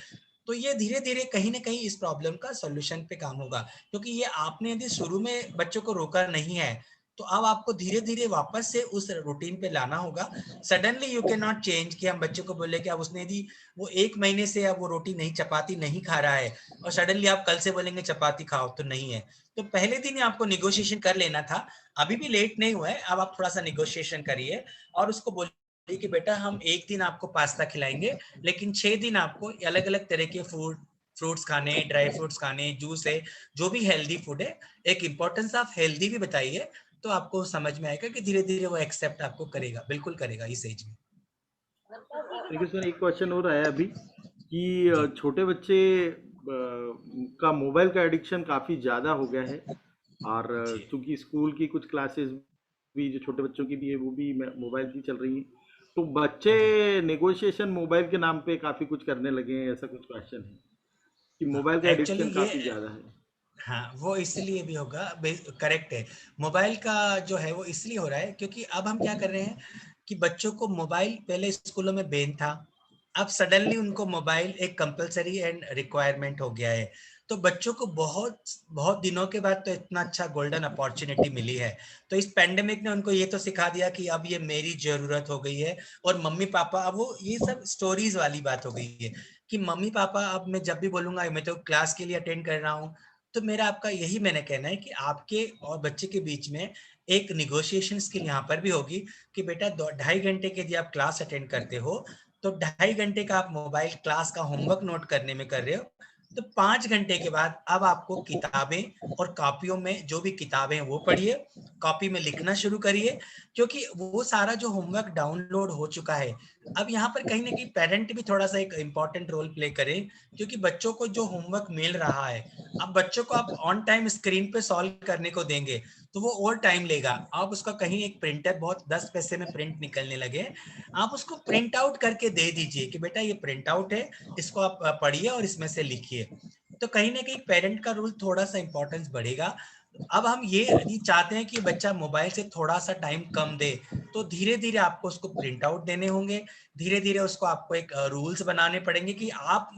तो ये धीरे धीरे कहीं ना कहीं इस प्रॉब्लम का सॉल्यूशन पे काम होगा, क्योंकि ये आपने यदि शुरू में बच्चों को रोका नहीं है तो अब आपको धीरे धीरे वापस से उस रूटीन पे लाना होगा। Suddenly you can not change कि हम बच्चे को बोले कि अब उसने यदि वो 1 महीने से अब वो रोटी नहीं चपाती नहीं खा रहा है और सडनली आप कल से बोलेंगे चपाती खाओ, तो नहीं है। तो पहले दिन ही आपको निगोशिएशन कर लेना था, अभी भी लेट नहीं हुआ है, अब आप थोड़ा सा निगोशिएशन करिए और उसको बोलिए कि बेटा हम एक दिन आपको पास्ता खिलाएंगे लेकिन 6 दिन आपको अलग अलग तरह के फ्रूट्स खाने, ड्राई फ्रूट्स खाने, जूस है, जो भी हेल्दी फूड है, एक इंपॉर्टेंस ऑफ हेल्दी भी बताइए, तो आपको समझ में आएगा कि धीरे धीरे वो एक्सेप्ट आपको करेगा, बिल्कुल करेगा इस एज में। देखिए सर, एक क्वेश्चन हो रहा है अभी कि जी। छोटे बच्चे का मोबाइल का एडिक्शन काफ़ी ज़्यादा हो गया है और जी। चूंकि स्कूल की कुछ क्लासेस भी जो छोटे बच्चों की भी है वो भी मोबाइल की चल रही है, तो बच्चे जी। नेगोशिएशन मोबाइल के नाम पे काफ़ी कुछ करने लगे हैं, ऐसा कुछ क्वेश्चन है कि हाँ, मोबाइल का एक्चुअली एडिक्शन ये, काफ़ी ज़्यादा है। हाँ वो इसलिए भी होगा, करेक्ट है। मोबाइल का जो है वो इसलिए हो रहा है क्योंकि अब हम क्या कर रहे हैं कि बच्चों को मोबाइल, पहले स्कूलों में बैन था, अब सडनली उनको मोबाइल एक कंपलसरी एंड रिक्वायरमेंट हो गया है। तो बच्चों को बहुत बहुत दिनों के बाद तो इतना अच्छा गोल्डन अपॉर्चुनिटी मिली है, तो इस पेंडेमिक ने उनको ये तो सिखा दिया कि अब ये मेरी जरूरत हो गई है और मम्मी पापा, अब वो ये सब स्टोरीज वाली बात हो गई है कि मम्मी पापा अब मैं जब भी बोलूंगा मैं तो क्लास के लिए अटेंड कर रहा हूँ। तो मेरा आपका यही मैंने कहना है कि आपके और बच्चे के बीच में एक निगोशिएशन स्किल यहाँ पर भी होगी कि बेटा 2-2.5 घंटे के यदि आप क्लास अटेंड करते हो तो 2.5 घंटे का आप मोबाइल क्लास का होमवर्क नोट करने में कर रहे हो, तो 5 घंटे के बाद अब आपको किताबें और कॉपियों में जो भी किताबें हैं वो पढ़िए, कॉपी में लिखना शुरू करिए, क्योंकि वो सारा जो होमवर्क डाउनलोड हो चुका है। अब यहाँ पर कहीं ना कहीं पेरेंट भी थोड़ा सा एक इम्पॉर्टेंट रोल प्ले करें, क्योंकि बच्चों को जो होमवर्क मिल रहा है, अब बच्चों को आप ऑन टाइम स्क्रीन पे सॉल्व करने को देंगे तो वो और टाइम लेगा। आप उसका कहीं एक प्रिंटर, बहुत 10 पैसे में प्रिंट निकलने लगे, आप उसको प्रिंट आउट करके दे दीजिए कि बेटा ये प्रिंट आउट है, इसको आप पढ़िए और इसमें से लिखिए। तो कहीं ना कहीं पेरेंट का रोल थोड़ा सा इंपॉर्टेंस बढ़ेगा। अब हम ये चाहते हैं कि बच्चा मोबाइल से थोड़ा सा टाइम कम दे, तो धीरे धीरे आपको उसको प्रिंट आउट देने होंगे, धीरे धीरे उसको आपको एक रूल्स बनाने पड़ेंगे कि आप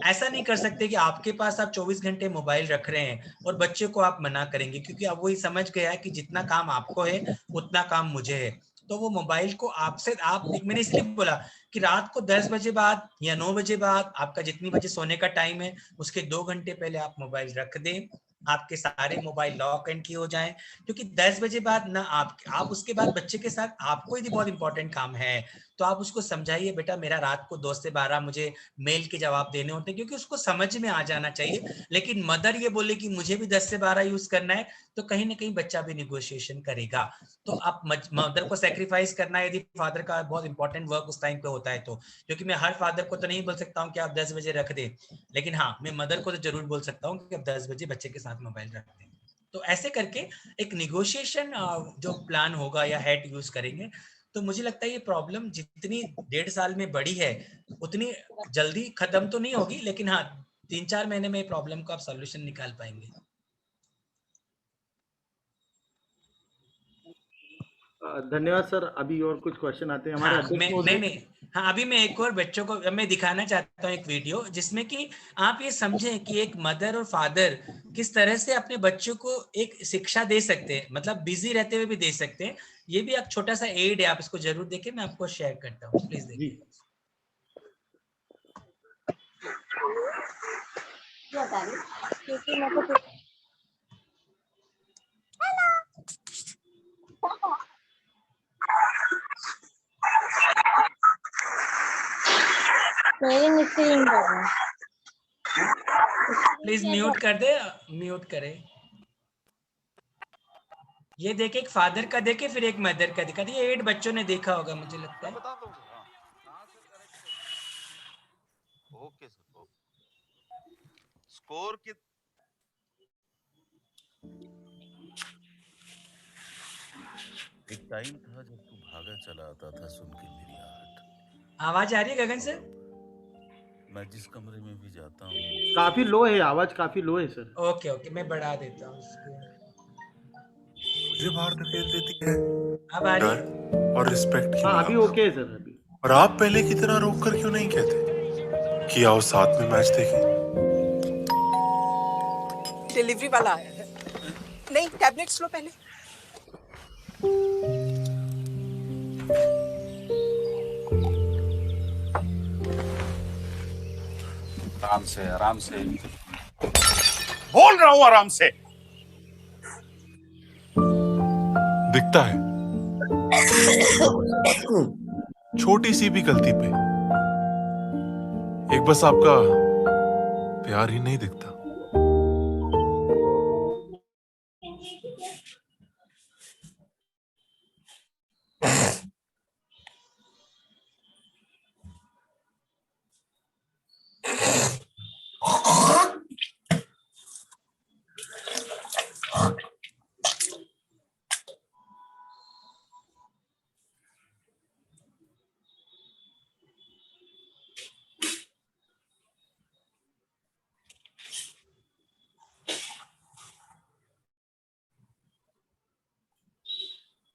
ऐसा नहीं कर सकते कि आपके पास आप 24 घंटे मोबाइल रख रहे हैं और बच्चे को आप मना करेंगे, क्योंकि अब वही समझ गया है कि जितना काम आपको है उतना काम मुझे है। तो वो मोबाइल को आपसे, आप, मैंने इसलिए बोला कि रात को 10 बजे बाद या 9 बजे बाद, आपका जितनी बजे सोने का टाइम है उसके 2 घंटे पहले आप मोबाइल रख दें, आपके सारे मोबाइल लॉक एंड की हो जाएं, क्योंकि 10 बजे बाद ना आप उसके बाद बच्चे के साथ, आपको यदि बहुत इंपॉर्टेंट काम है तो आप उसको समझाइए, बेटा मेरा रात को 2 से 12 मुझे मेल के जवाब देने होते हैं, क्योंकि उसको समझ में आ जाना चाहिए। लेकिन मदर ये बोले कि मुझे भी 10 से 12 यूज करना है, तो कहीं ना कहीं बच्चा भी निगोशिएशन करेगा। तो आप मदर को सेक्रीफाइस करना है, यदि फादर का बहुत इंपॉर्टेंट वर्क उस टाइम पे होता है तो, क्योंकि मैं हर फादर को तो नहीं बोल सकता हूँ कि आप 10 बजे रख दें, लेकिन हाँ मैं मदर को तो जरूर बोल सकता हूँ कि आप 10 बजे बच्चे के साथ मोबाइल रख दें। तो ऐसे करके एक निगोशिएशन जो प्लान होगा या हैट यूज करेंगे, तो मुझे लगता है ये प्रॉब्लम जितनी 1.5 साल में बड़ी है उतनी जल्दी खत्म तो नहीं होगी, लेकिन हाँ 3-4 महीने में प्रॉब्लम का आप सॉल्यूशन निकाल पाएंगे। धन्यवाद सर। अभी और कुछ क्वेश्चन आते हैं हमारे हाँ अध्यक्ष मैं महोदय। नहीं, हाँ अभी मैं एक और बच्चों को मैं दिखाना चाहता हूँ एक वीडियो, जिसमें कि आप ये समझें कि एक मदर और फादर किस तरह से अपने बच्चों को एक शिक्षा दे सकते हैं, मतलब बिजी रहते हुए भी दे सकते हैं। ये भी एक छोटा सा एड है, आप इसको जरूर देखें, मैं आपको शेयर करता हूँ, प्लीज जी। देखिए। क्योंकि मैं तो शेयरिंग स्क्रीन कर रहा प्लीज म्यूट कर दे, म्यूट करे। ये देखे, एक फादर का देखे फिर एक मदर का दिखा, ये 8 बच्चों ने देखा होगा मुझे लगता है। ओके सर, स्कोर की टाइम था जब तू भागा चला आता था सुन के मेरी आहट। आवाज आ रही है गगन और सर? अब मैं जिस कमरे में भी जाता हूँ काफी लो है, आवाज काफी लो है सर। ओके ओके, मैं बढ़ा देता हूँ उसको। मुझे बाहर धकेल देती है अब आ रही है? डर और रिस्पेक्ट की हाँ अभी नाम। ओके है सर अभी। और आप पहले की तरह रोक कर क्यों नहीं कहते कि आओ साथ में मैच देखें? डिलीवरी वाला आया है। नहीं, टैबलेट्स लो पहले। आराम से आराम से। बोल रहा हूं आराम से। दिखता है छोटी सी भी गलती पे एक बस आपका प्यार ही नहीं दिखता।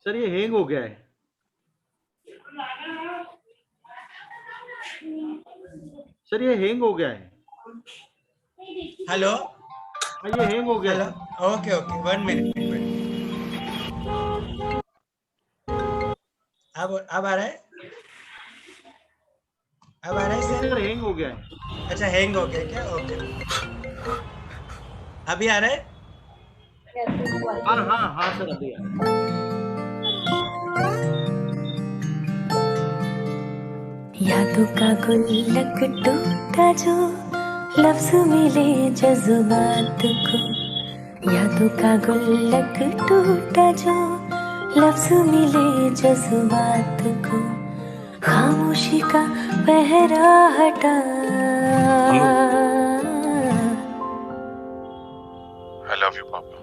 सर ये हैंग हो गया है। सर ये हैंग हो गया है। हेलो, हाँ ये हैंग हो गया हेलो, है। Okay okay, 1 minute. अब आ रहा है? अब आ रहा है सर? सर हैंग हो गया है। अच्छा, हैंग हो गया क्या? ओके, अभी आ रहा है? हाँ हाँ हाँ सर अभी आ रहा है। यादों का गुल्लक टूटा जो लफ्ज मिले जज्बात को, यादों का गुल्लक टूटा जो लफ्ज मिले जज्बात को, खामोशी का पहरा हटा। I love you, पापा।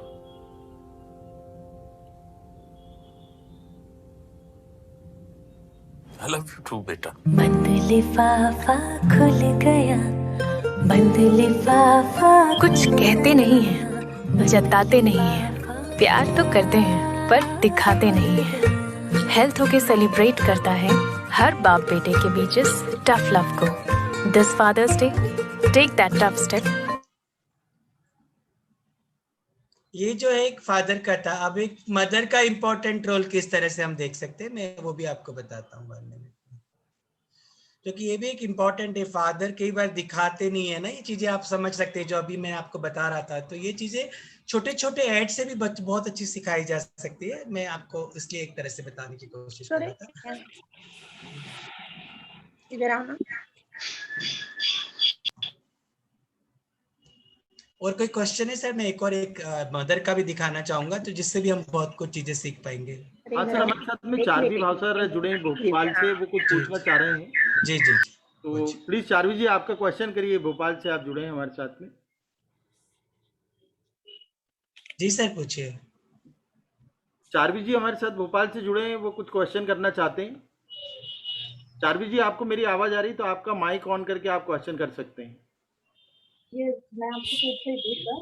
I love you too, बेटा। बंद लिफाफा खुल गया, बंद लिफाफा। कुछ कहते नहीं हैं, जताते नहीं हैं, प्यार तो करते हैं पर दिखाते नहीं हैं। हेल्थ होके सेलिब्रेट करता है हर बाप बेटे के बीच इस टफ लव को। This Father's Day, take that tough step. ये जो एक फादर का था, अब एक मदर का इम्पोर्टेंट रोल किस तरह से हम देख सकते हैं, मैं वो भी आपको बताता हूँ 1 मिनट, क्योंकि ये भी एक इम्पोर्टेंट है। फादर कई बार दिखाते नहीं है ना, ये चीजें आप समझ सकते हैं जो अभी मैं आपको बता रहा था। तो ये चीजें छोटे छोटे ऐड से भी बहुत अच्छी सिखाई जा सकती है। मैं आपको इसलिए एक तरह से बताने की कोशिश कर रहा था। इधर आओ ना। और कोई क्वेश्चन है सर? मैं एक मदर का भी दिखाना चाहूंगा, तो जिससे भी हम बहुत कुछ चीजें सीख पाएंगे। हाँ सर हमारे साथ में चारवी भाव सर जुड़े हैं भोपाल से, वो कुछ पूछना चाह रहे हैं। जी जी, तो प्लीज चारवी जी आपका क्वेश्चन करिए, भोपाल से आप जुड़े हैं हमारे साथ में। जी सर पूछिए। चारवी जी हमारे साथ भोपाल से जुड़े हैं, वो कुछ क्वेश्चन करना चाहते हैं। चारवी जी आपको मेरी आवाज आ रही, तो आपका माइक ऑन करके आप क्वेश्चन कर सकते हैं। ये मैं आपको पूछ रही थी सर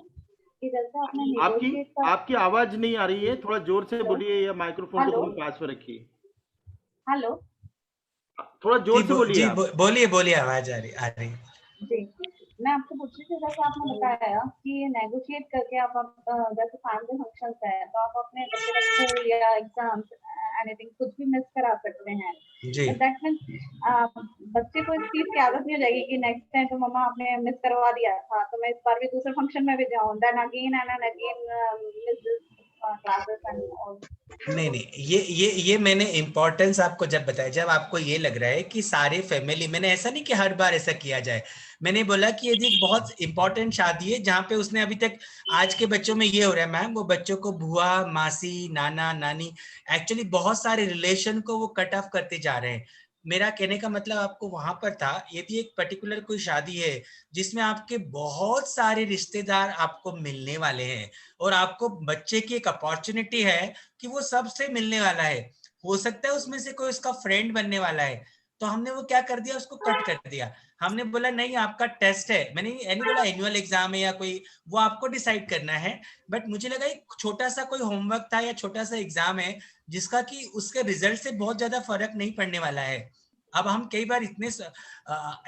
कि जैसे आपने negotiate का। आपकी आवाज नहीं आ रही है, थोड़ा जोर से बोलिए या माइक्रोफोन को थोड़ा पास में रखिए। हेलो, थोड़ा जोर से बोलिए। जी बोलिए बोलिए, आवाज आ रही जी मैं आपको पूछ रही थी, जैसे आपने बताया कि नेगोशिएट करके आप जैसे फैमिली फंक्शंस है तो आप अपने बच्चे का स्कूल या एग्जाम्स एनीथिंग कुछ भी मिस करा सकते हैं। जी। दैट मींस बच्चे को इस चीज की आदत नहीं हो जाएगी कि नेक्स्ट टाइम तो मम्मा आपने मिस करवा दिया था तो मैं इस बार भी दूसरे फंक्शन में भी जाऊं, then again and again miss this classes and all. नहीं, ये मैंने इम्पोर्टेंस आपको जब बताया, जब आपको ये लग रहा है कि सारे फैमिली, मैंने ऐसा नहीं कि हर बार ऐसा किया जाए, मैंने बोला कि यदि एक बहुत इंपॉर्टेंट शादी है जहाँ पे उसने अभी तक, आज के बच्चों में ये हो रहा है मैम, वो बच्चों को बुआ मासी नाना नानी एक्चुअली बहुत सारे रिलेशन को वो कट ऑफ करते जा रहे हैं। मेरा कहने का मतलब आपको वहां पर था, यदि एक पर्टिकुलर कोई शादी है जिसमें आपके बहुत सारे रिश्तेदार आपको मिलने वाले हैं और आपको बच्चे की एक अपॉर्चुनिटी है कि वो सबसे मिलने वाला है, हो सकता है उसमें से कोई उसका फ्रेंड बनने वाला है, तो हमने वो क्या कर दिया, उसको कट कर दिया। हमने बोला नहीं आपका टेस्ट है, मैंने नहीं बोला एनुअल एग्जाम है या कोई, वो आपको डिसाइड करना है। बट मुझे लगा एक छोटा सा कोई होमवर्क था या छोटा सा एग्जाम है जिसका कि उसके रिजल्ट से बहुत ज्यादा फर्क नहीं पड़ने वाला है। अब हम कई बार इतने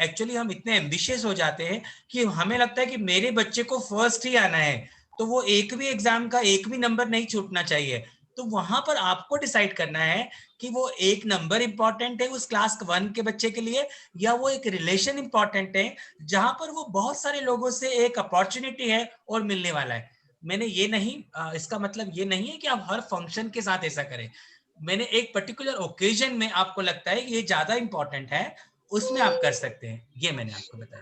एक्चुअली हम इतने एम्बिशियस हो जाते हैं कि हमें लगता है कि मेरे बच्चे को फर्स्ट ही आना है, तो वो एक भी एग्जाम का एक भी नंबर नहीं छूटना चाहिए। तो वहां पर आपको डिसाइड करना है कि वो एक नंबर इंपॉर्टेंट है उस क्लास 1 के बच्चे के लिए, या वो एक रिलेशन इंपॉर्टेंट है जहां पर वो बहुत सारे लोगों से एक अपॉर्चुनिटी है और मिलने वाला है। मैंने ये नहीं इसका मतलब ये नहीं है कि आप हर फंक्शन के साथ ऐसा करें। मैंने एक पर्टिकुलर ओकेजन में आपको लगता है कि ये ज्यादा इंपॉर्टेंट है, उसमें आप कर सकते हैं, ये मैंने आपको बताया।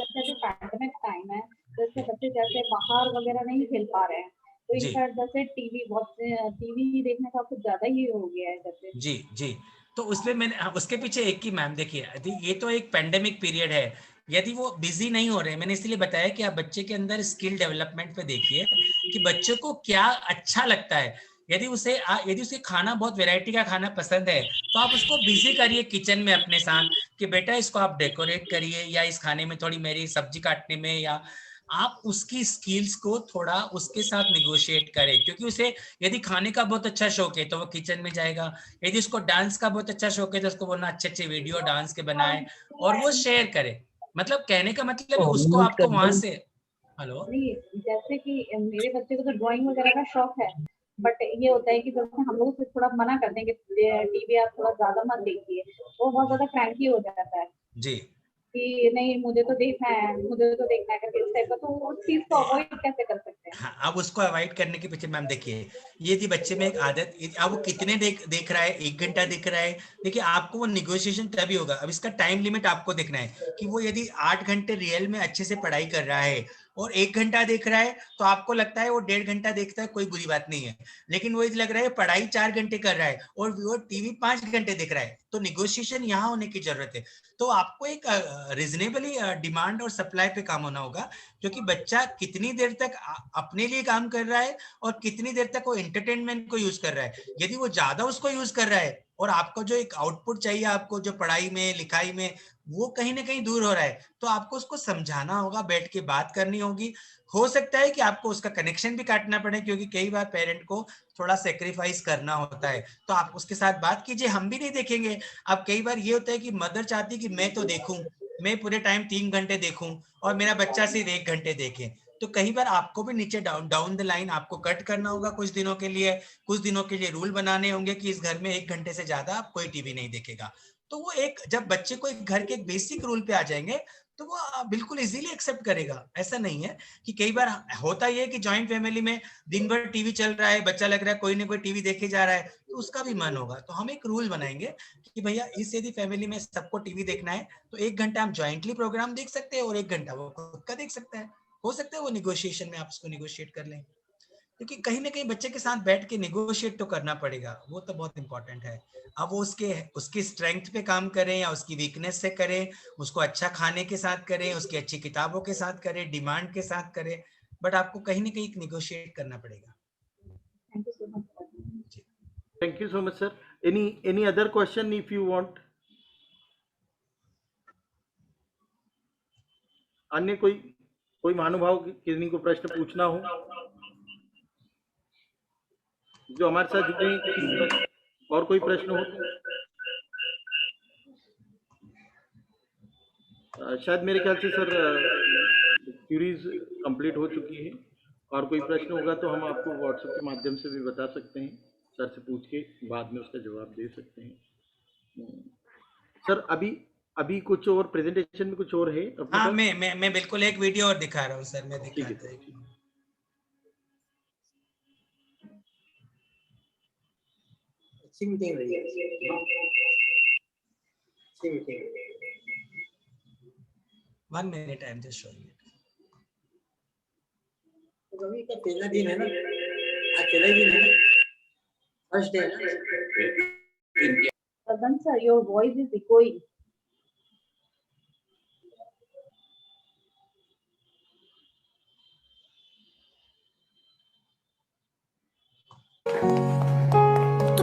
जैसे पैंडेमिक टाइम है, तो इससे बच्चे जैसे बाहर वगैरह नहीं खेल पा रहे हैं, तो जी इनफैक्ट जैसे टीवी देखने का कुछ ज्यादा ही हो गया है जैसे। जी जी, तो उसमें मैंने उसके पीछे एक ही मैम देखिए, ये तो एक पेंडेमिक पीरियड है, यदि वो बिजी नहीं हो रहे, मैंने इसलिए बताया कि आप बच्चे के अंदर स्किल डेवलपमेंट पे देखिए कि बच्चे को क्या अच्छा लगता है। यदि उसे खाना बहुत वैरायटी का खाना पसंद है, तो आप उसको बिजी करिए किचन में अपने साथ कि बेटा इसको आप डेकोरेट करिए, या इस खाने में थोड़ी मेरी सब्जी काटने में, या आप उसकी स्किल्स को थोड़ा उसके साथ निगोशिएट करें। क्योंकि उसे यदि खाने का बहुत अच्छा शौक है तो वो किचन में जाएगा, यदि उसको डांस का बहुत अच्छा शौक है तो उसको बोलना अच्छे अच्छे वीडियो डांस के बनाए और वो शेयर करे। मतलब कहने का मतलब है उसको आपको वहां से, हेलो, नहीं, जैसे कि मेरे बच्चे को तो ड्राइंग वगैरह का शौक है, बट ये होता है कि जैसे हम लोग उसे थोड़ा मना कर देंगे टीवी आप थोड़ा ज्यादा मत देखिए, वो बहुत ज्यादा क्रैंकी हो जाता है जी कि नहीं मुझे तो देखना है, मुझे तो देखना है करके इस टाइप का, तो उस चीज को अवॉइड कैसे कर सकते हैं? हाँ, अब उसको अवॉइड करने के पीछे मैम देखिए, ये थी बच्चे में एक आदत, अब वो कितने देख रहा है, 1 घंटा देख रहा है, देखिए आपको वो निगोशिएशन तभी होगा। अब इसका टाइम लिमिट आपको देखना है कि वो यदि 8 घंटे रियल में अच्छे से पढ़ाई कर रहा है और 1 घंटा देख रहा है, तो आपको लगता है वो 1.5 घंटा देखता है, कोई बुरी बात नहीं है। लेकिन वो लग रहा है पढ़ाई 4 घंटे कर रहा है और वो टीवी 5 घंटे देख रहा है, तो निगोशिएशन यहाँ होने की जरूरत है। तो आपको एक रीजनेबली डिमांड और सप्लाई पे काम होना होगा, क्योंकि बच्चा कितनी देर तक अपने लिए काम कर रहा है और कितनी देर तक वो एंटरटेनमेंट को यूज कर रहा है। यदि वो ज्यादा उसको यूज कर रहा है और आपको जो एक आउटपुट चाहिए, आपको जो पढ़ाई में लिखाई में, वो कहीं ना कहीं दूर हो रहा है, तो आपको उसको समझाना होगा, बैठ के बात करनी होगी। हो सकता है कि आपको उसका कनेक्शन भी काटना पड़े, क्योंकि कई बार पेरेंट को थोड़ा सेक्रीफाइस करना होता है, तो आप उसके साथ बात कीजिए, हम भी नहीं देखेंगे। अब कई बार ये होता है कि मदर चाहती है कि मैं तो देखूं, मैं पूरे टाइम 3 घंटे देखूं और मेरा बच्चा सिर्फ 1 घंटे देखे, तो कई बार आपको भी नीचे डाउन द लाइन आपको कट करना होगा कुछ दिनों के लिए। कुछ दिनों के लिए रूल बनाने होंगे कि इस घर में 1 घंटे से ज्यादा आप कोई टीवी नहीं देखेगा। तो वो एक जब बच्चे को एक घर के एक बेसिक रूल पे आ जाएंगे, तो वो बिल्कुल इजीली एक्सेप्ट करेगा। ऐसा नहीं है कि कई बार होता ही है कि जॉइंट फैमिली में दिन भर टीवी चल रहा है, बच्चा लग रहा है कोई ना कोई टीवी देखे जा रहा है, तो उसका भी मन होगा। तो हम एक रूल बनाएंगे कि भैया इस यदि फैमिली में सबको टीवी देखना है, तो 1 घंटा हम ज्वाइंटली प्रोग्राम देख सकते हैं और 1 घंटा वो खुद का देख सकता है। हो सकता है वो निगोशिएशन में आप उसको निगोशिएट कर लें, क्योंकि कहीं ना कहीं बच्चे के साथ बैठ के निगोशिएट तो करना पड़ेगा, वो तो बहुत इंपॉर्टेंट है। अब वो उसकी स्ट्रेंथ पे काम करें या उसकी वीकनेस से करें, उसको अच्छा खाने के साथ करें, उसकी अच्छी किताबों के साथ करें, डिमांड के साथ करें, बट आपको कहीं ना कहीं निगोशिएट करना पड़ेगा। Thank you so much, sir. Any other question if you want? अन्य कोई महानुभाव किसी को प्रश्न पूछना हो जो हमारे साथ जुड़े हैं, और कोई प्रश्न हो तो शायद मेरे ख्याल से सर क्यूरीज कंप्लीट हो चुकी है, और कोई प्रश्न होगा तो हम आपको व्हाट्सएप के माध्यम से भी बता सकते हैं, सर से पूछ के बाद में उसका जवाब दे सकते हैं। सर अभी कुछ और प्रेजेंटेशन में कुछ और है? हाँ, मैं बिल्कुल एक वीडियो और दिखा रहा हूँ सर, मैं दिखाता हूँ। One minute, I'm just showing it. Ravi का पहला दिन है ना, आज पहला दिन है ना, फर्स्ट डे ना। Pradhan sir, your voice is echoing.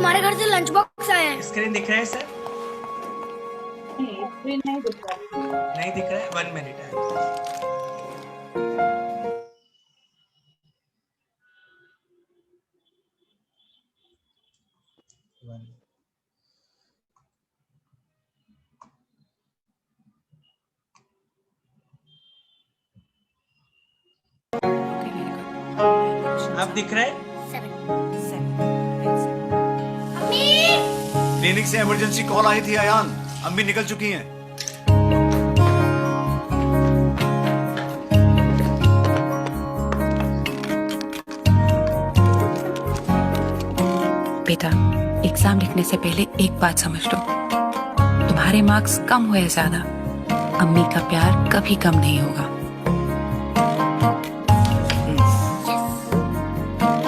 तुम्हारे घर से लंच बॉक्स आया है। स्क्रीन दिख रहा है सर? स्क्रीन नहीं दिख रहा। नहीं दिख रहा है, 1 मिनट है। अब दिख रहा है? क्लिनिक से इमरजेंसी कॉल आई थी अयान, अम्मी निकल चुकी हैं। बेटा, एग्जाम लिखने से पहले एक बात समझ लो, तुम्हारे मार्क्स कम हो या ज्यादा, अम्मी का प्यार कभी कम नहीं होगा।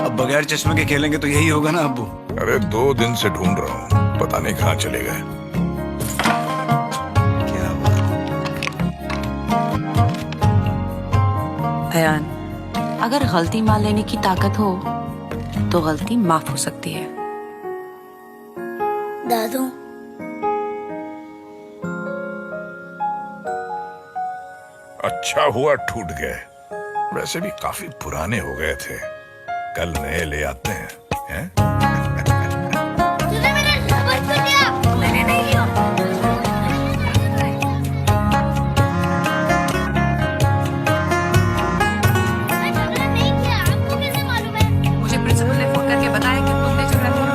अब बगैर चश्मे के खेलेंगे तो यही होगा ना अब्बू। अरे 2 दिन से ढूंढ रहा हूँ, पता नहीं कहाँ चले गए। अयान, अगर गलती मान लेने की ताकत हो तो गलती माफ हो सकती है। दादू, अच्छा हुआ टूट गए, वैसे भी काफी पुराने हो गए थे, कल नए ले आते हैं, हैं? तूने मेरा रबर क्यों लिया? मैंने नहीं लिया। नहीं किया, आपको कैसे मालूम है? मुझे प्रिंसिपल ने फोन करके बताया कि तुमने झगड़ा किया।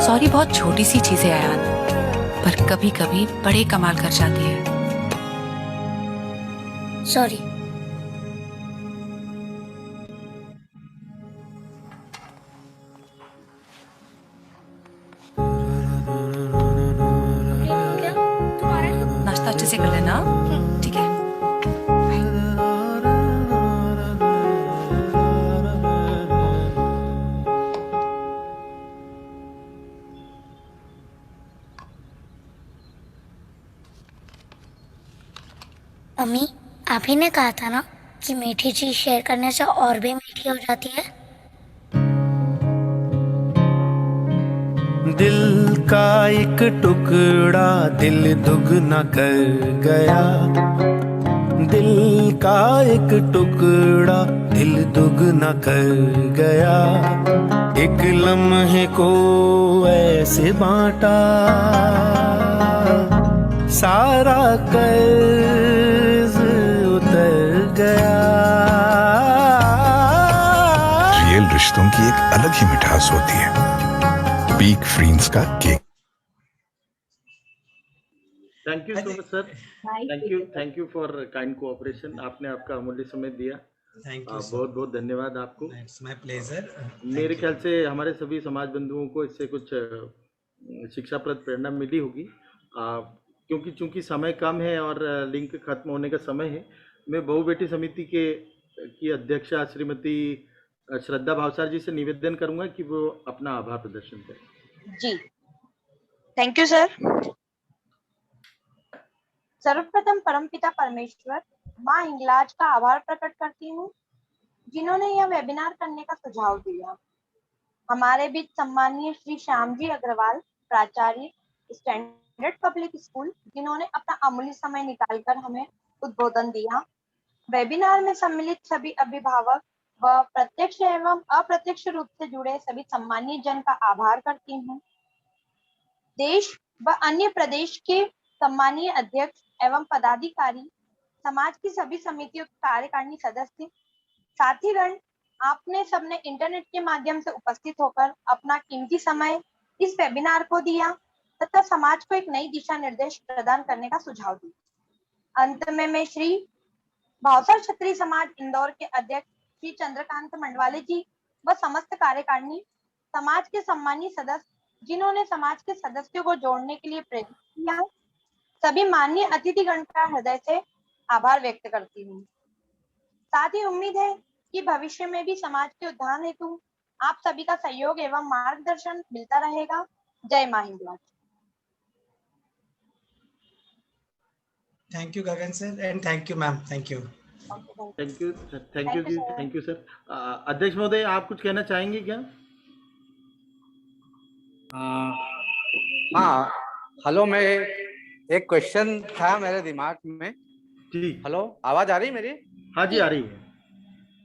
सॉरी बहुत छोटी सी चीज है अयान, पर कभी कभी बड़े कमाल कर जाती है। सॉरी। नाश्ता अच्छे से कर लेना, ठीक है? अम्मी, आप ही ने कहा था ना कि मीठी चीज शेयर करने से और भी मीठी हो जाती है। दिल का एक टुकड़ा दिल दुगना कर गया, दिल का एक टुकड़ा दिल दुगना कर गया, एक लम्हे को ऐसे बांटा सारा कर्ज उतर गया। रियल रिश्तों की एक अलग ही मिठास होती है। पीक फ्रींस का cake. Thank you so much sir, thank you for kind cooperation. आपने आपका अमूल्य समय दिया, थैंक यू, बहुत बहुत धन्यवाद आपको। It's my pleasure. मेरे ख्याल से हमारे सभी समाज बंधुओं को इससे कुछ शिक्षाप्रद प्रेरणा मिली होगी, क्योंकि चूंकि समय कम है और लिंक खत्म होने का समय है, मैं बहु बेटी समिति की अध्यक्षा श्रीमती श्रद्धा भावसार जी से निवेदन करूंगा कि वो अपना आभार प्रदर्शन करें। जी, थैंक यू सर। सर्वप्रथम परमपिता परमेश्वर माँ हिंगलाज का आभार प्रकट करती हूँ, जिन्होंने यह वेबिनार करने का सुझाव दिया। हमारे बीच सम्माननीय श्री श्याम जी अग्रवाल, प्राचार्य स्टैंडर्ड पब्लिक स्कूल, जिन्होंने अपना अमूल्य समय निकालकर हमें उद्बोधन दिया। वेबिनार में सम्मिलित सभी अभिभावक व प्रत्यक्ष एवं अप्रत्यक्ष रूप से जुड़े सभी सम्मानीय जन का आभार करती हूँ। देश व अन्य प्रदेश के सम्मानीय अध्यक्ष एवं पदाधिकारी, समाज की सभी समितियों के कार्यकारिणी सदस्य, साथीगण, आपने सबने इंटरनेट के माध्यम से उपस्थित होकर अपना कीमती समय इस वेबिनार को दिया तथा समाज को एक नई दिशा निर्देश प्रदान करने का सुझाव दिया। अंत में मैं श्री भावसार क्षत्रिय समाज इंदौर के अध्यक्ष श्री चंद्रकांत मंडवाले जी व समस्त कार्यकारिणी, समाज के सम्मानीय सदस्य जिन्होंने समाज के सदस्यों को जोड़ने के लिए प्रेरित किया, सभी माननीय अतिथिगण का हृदय से आभार व्यक्त करती हूँ। साथ ही उम्मीद है कि भविष्य में भी समाज के उत्थान हेतु आप सभी का सहयोग एवं मार्गदर्शन मिलता रहेगा। जय मां Hinglaj. Thank you Gagan sir and thank you ma'am, thank you. Thank you जी, थैंक यू सर। अध्यक्ष महोदय, आप कुछ कहना चाहेंगे क्या? हाँ, हेलो, मैं एक क्वेश्चन था मेरे दिमाग में। जी। हेलो, आवाज आ रही है मेरी? हाँ जी, आ रही है।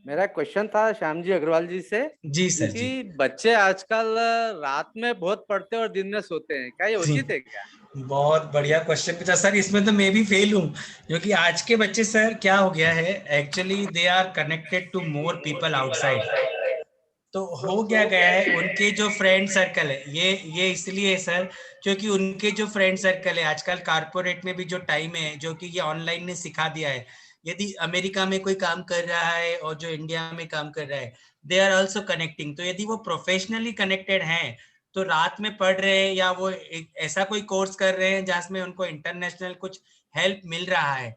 मेरा क्वेश्चन था श्याम जी अग्रवाल जी से जी सर कि जी। बच्चे आजकल रात में बहुत पढ़ते हैं और दिन में सोते हैं, क्या ये उचित है क्या? बहुत बढ़िया क्वेश्चन पूछा सर। इसमें तो मैं भी फेल हूँ, क्योंकि आज के बच्चे सर क्या हो गया है, actually they are connected to more people outside. तो हो क्या गया है, उनके जो फ्रेंड सर्कल है, ये इसलिए है सर, क्योंकि उनके जो फ्रेंड सर्कल है आजकल कारपोरेट में भी जो टाइम है, जो कि ये ऑनलाइन ने सिखा दिया है। यदि अमेरिका में कोई काम कर रहा है और जो इंडिया में काम कर रहा है, दे आर ऑल्सो कनेक्टिंग। तो यदि वो प्रोफेशनली कनेक्टेड हैं तो रात में पढ़ रहे हैं या वो ऐसा कोई कोर्स कर रहे हैं जिसमें उनको इंटरनेशनल कुछ हेल्प मिल रहा है,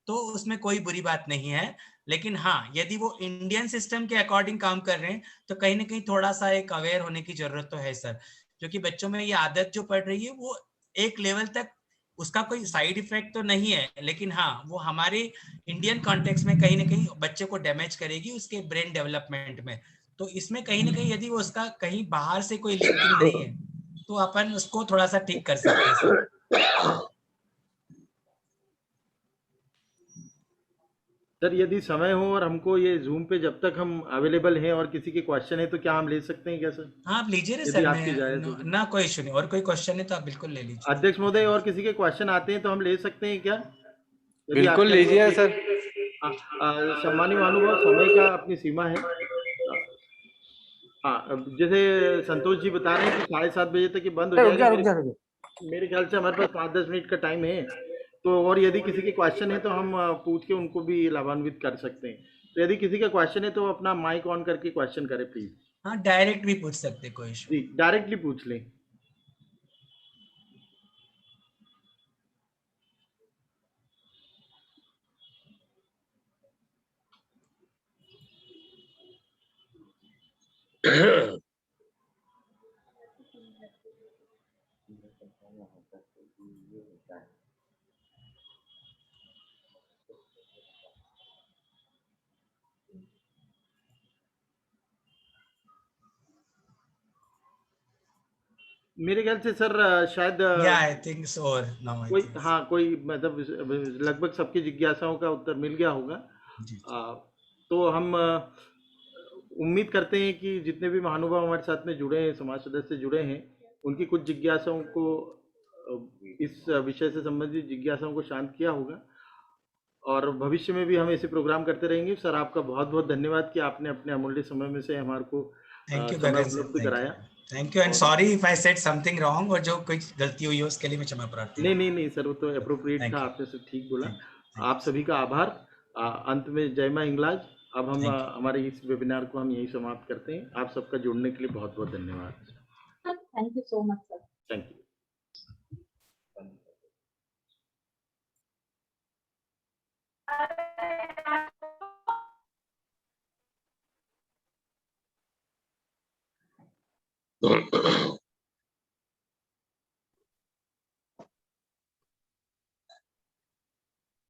तो उसमें कोई बुरी बात नहीं है। लेकिन हाँ, यदि वो इंडियन सिस्टम के अकॉर्डिंग काम कर रहे हैं तो कहीं ना कहीं थोड़ा सा एक अवेयर होने की जरूरत तो है सर, क्योंकि बच्चों में ये आदत जो पड़ रही है वो एक लेवल तक उसका कोई साइड इफेक्ट तो नहीं है, लेकिन हाँ वो हमारे इंडियन कॉन्टेक्स्ट में कहीं ना कहीं बच्चे को डैमेज करेगी उसके ब्रेन डेवलपमेंट में। तो इसमें कहीं ना कहीं यदि वो उसका कहीं बाहर से कोई लिंकिंग नहीं है तो अपन उसको थोड़ा सा ठीक कर सकते हैं सर। सर, यदि समय हो और हमको ये जूम पे जब तक हम अवेलेबल हैं और किसी के क्वेश्चन है तो क्या हम ले सकते हैं क्या सर? हाँ, आप लीजिए ना यदि सर, आपकी जाए तो। ना कोई इशू नहीं। और कोई क्वेश्चन है तो आप बिल्कुल ले लीजिए। अध्यक्ष महोदय, और किसी के क्वेश्चन आते हैं तो हम ले सकते हैं क्या? यदि बिल्कुल आपके लीजिए अनुभव सर। सम्मानीय महानुभाव, समय का अपनी सीमा है। हाँ, अब जैसे संतोष जी बता रहे हैं कि 7:30 बजे तक ये बंद हो रुक जा, रुक जाएगा। जा, रुक जा। मेरे ख्याल से हमारे पास 5-10 मिनट का टाइम है, तो और यदि किसी के क्वेश्चन है तो हम पूछ के उनको भी लाभान्वित कर सकते हैं। तो यदि किसी का क्वेश्चन है तो अपना माइक ऑन करके क्वेश्चन करें प्लीज। हाँ, डायरेक्ट भी पूछ सकते, कोई इशू। जी, डायरेक्टली पूछ लें। मेरे ख्याल से सर शायद आई थिंक सो नाउ कोई, हाँ, कोई मतलब लगभग सबकी जिज्ञासाओं का उत्तर मिल गया होगा। तो हम उम्मीद करते हैं कि जितने भी महानुभाव हमारे साथ में जुड़े हैं, समाज सदस्य जुड़े हैं, उनकी कुछ जिज्ञासाओं को, इस विषय से संबंधित जिज्ञासाओं को शांत किया होगा। और भविष्य में भी हम ऐसे प्रोग्राम करते रहेंगे। सर, आपका बहुत बहुत धन्यवाद कि आपने अपने अमूल्य समय में से हमारे को समय उपलब्ध कराया। Thank you and sorry if I said something wrong, और जो कुछ गलती हुई हो उसके लिए मैं क्षमा प्रार्थी हूं। नहीं सर, वो तो अप्रोप्रिएट था, आपने सब ठीक बोला। आप सभी का आभार। अंत में जय मां हिंगलाज। अब हम हमारे इस वेबिनार को हम यही समाप्त करते हैं। आप सबका जुड़ने के लिए बहुत बहुत धन्यवाद। Thank you so much sir. Thank you. तो